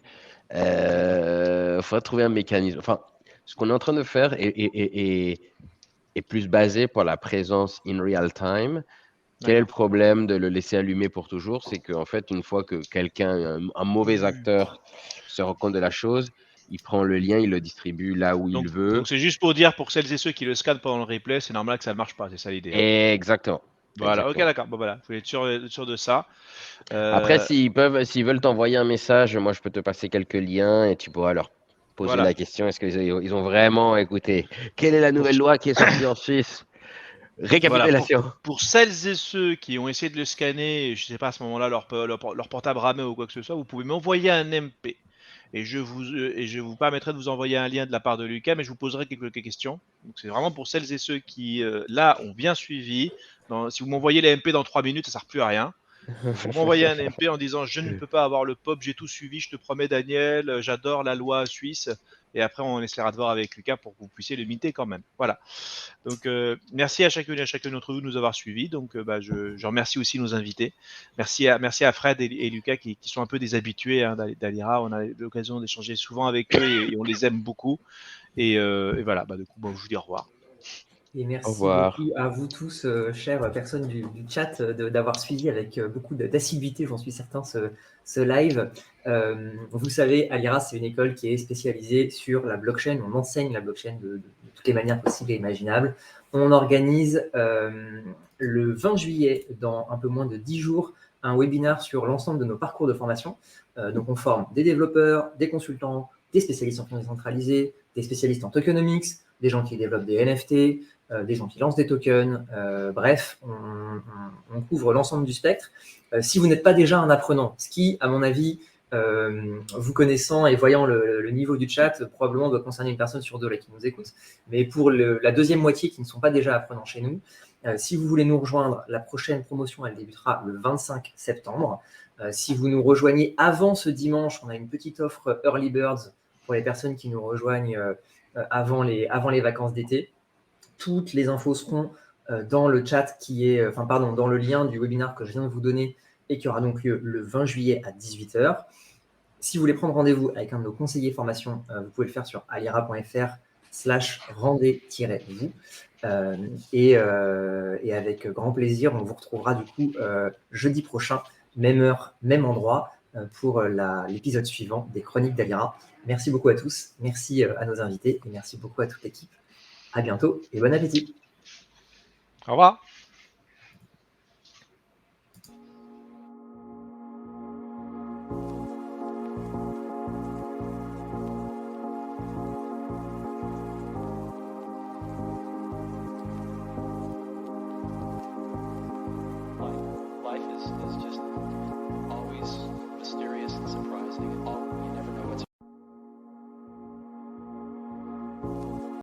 il faudra trouver un mécanisme. Enfin, ce qu'on est en train de faire est plus basé pour la présence in real time. Quel est le problème de le laisser allumer pour toujours? C'est qu'en fait, une fois que quelqu'un, un mauvais acteur se rend compte de la chose, il prend le lien, il le distribue là où il veut. Donc c'est juste pour dire, pour celles et ceux qui le scannent pendant le replay, c'est normal que ça ne marche pas, c'est ça l'idée. Exactement. Voilà, ok, Exactement. d'accord. Bon, voilà, il faut être sûr de ça. Après, s'ils veulent t'envoyer un message, moi, je peux te passer quelques liens et tu pourras leur poser Voilà. la question. Est-ce qu'ils ont vraiment écouté? Quelle est la nouvelle loi qui est sortie en Suisse? Voilà, Récapitulation. pour celles et ceux qui ont essayé de le scanner, je ne sais pas à ce moment-là, leur portable ramé ou quoi que ce soit, vous pouvez m'envoyer un MP et je vous permettrai de vous envoyer un lien de la part de Lucas, mais je vous poserai quelques questions. Donc c'est vraiment pour celles et ceux qui, là, ont bien suivi. Si vous m'envoyez les MP dans 3 minutes, ça ne sert plus à rien. Vous m'envoyez un MP en disant je ne peux pas avoir le pop, j'ai tout suivi, je te promets Daniel, j'adore la loi suisse. Et après, on essaiera de voir avec Lucas pour que vous puissiez le minter quand même. Voilà. Donc, merci à chacune et à chacun d'entre vous de nous avoir suivis. Donc, je remercie aussi nos invités. Merci à Fred et Lucas qui sont un peu des habitués d'Alira. On a l'occasion d'échanger souvent avec eux et on les aime beaucoup. Et voilà, du coup, je vous dis au revoir. Et Au merci revoir. beaucoup à vous tous, chères personnes du chat, d'avoir suivi avec beaucoup d'assiduité, j'en suis certain, ce live. Vous savez, Alira, c'est une école qui est spécialisée sur la blockchain. On enseigne la blockchain de toutes les manières possibles et imaginables. On organise le 20 juillet, dans un peu moins de 10 jours, un webinaire sur l'ensemble de nos parcours de formation. Donc, on forme des développeurs, des consultants, des spécialistes en finance centralisée, des spécialistes en tokenomics, des gens qui développent des NFT, des gens qui lancent des tokens. Bref, on couvre l'ensemble du spectre. Si vous n'êtes pas déjà un apprenant, ce qui, à mon avis, vous connaissant et voyant le niveau du chat, probablement doit concerner une personne sur deux là, qui nous écoute. Mais pour la deuxième moitié qui ne sont pas déjà apprenants chez nous, si vous voulez nous rejoindre, la prochaine promotion, elle débutera le 25 septembre. Si vous nous rejoignez avant ce dimanche, on a une petite offre Early Birds pour les personnes qui nous rejoignent avant les vacances d'été. Toutes les infos seront dans le chat dans le lien du webinaire que je viens de vous donner et qui aura donc lieu le 20 juillet à 18h. Si vous voulez prendre rendez-vous avec un de nos conseillers formation, vous pouvez le faire sur alira.fr/rendez-vous. Et avec grand plaisir, on vous retrouvera du coup jeudi prochain, même heure, même endroit, pour l'épisode suivant des Chroniques d'Alira. Merci beaucoup à tous, merci à nos invités et merci beaucoup à toute l'équipe. À bientôt et bon appétit. Au revoir.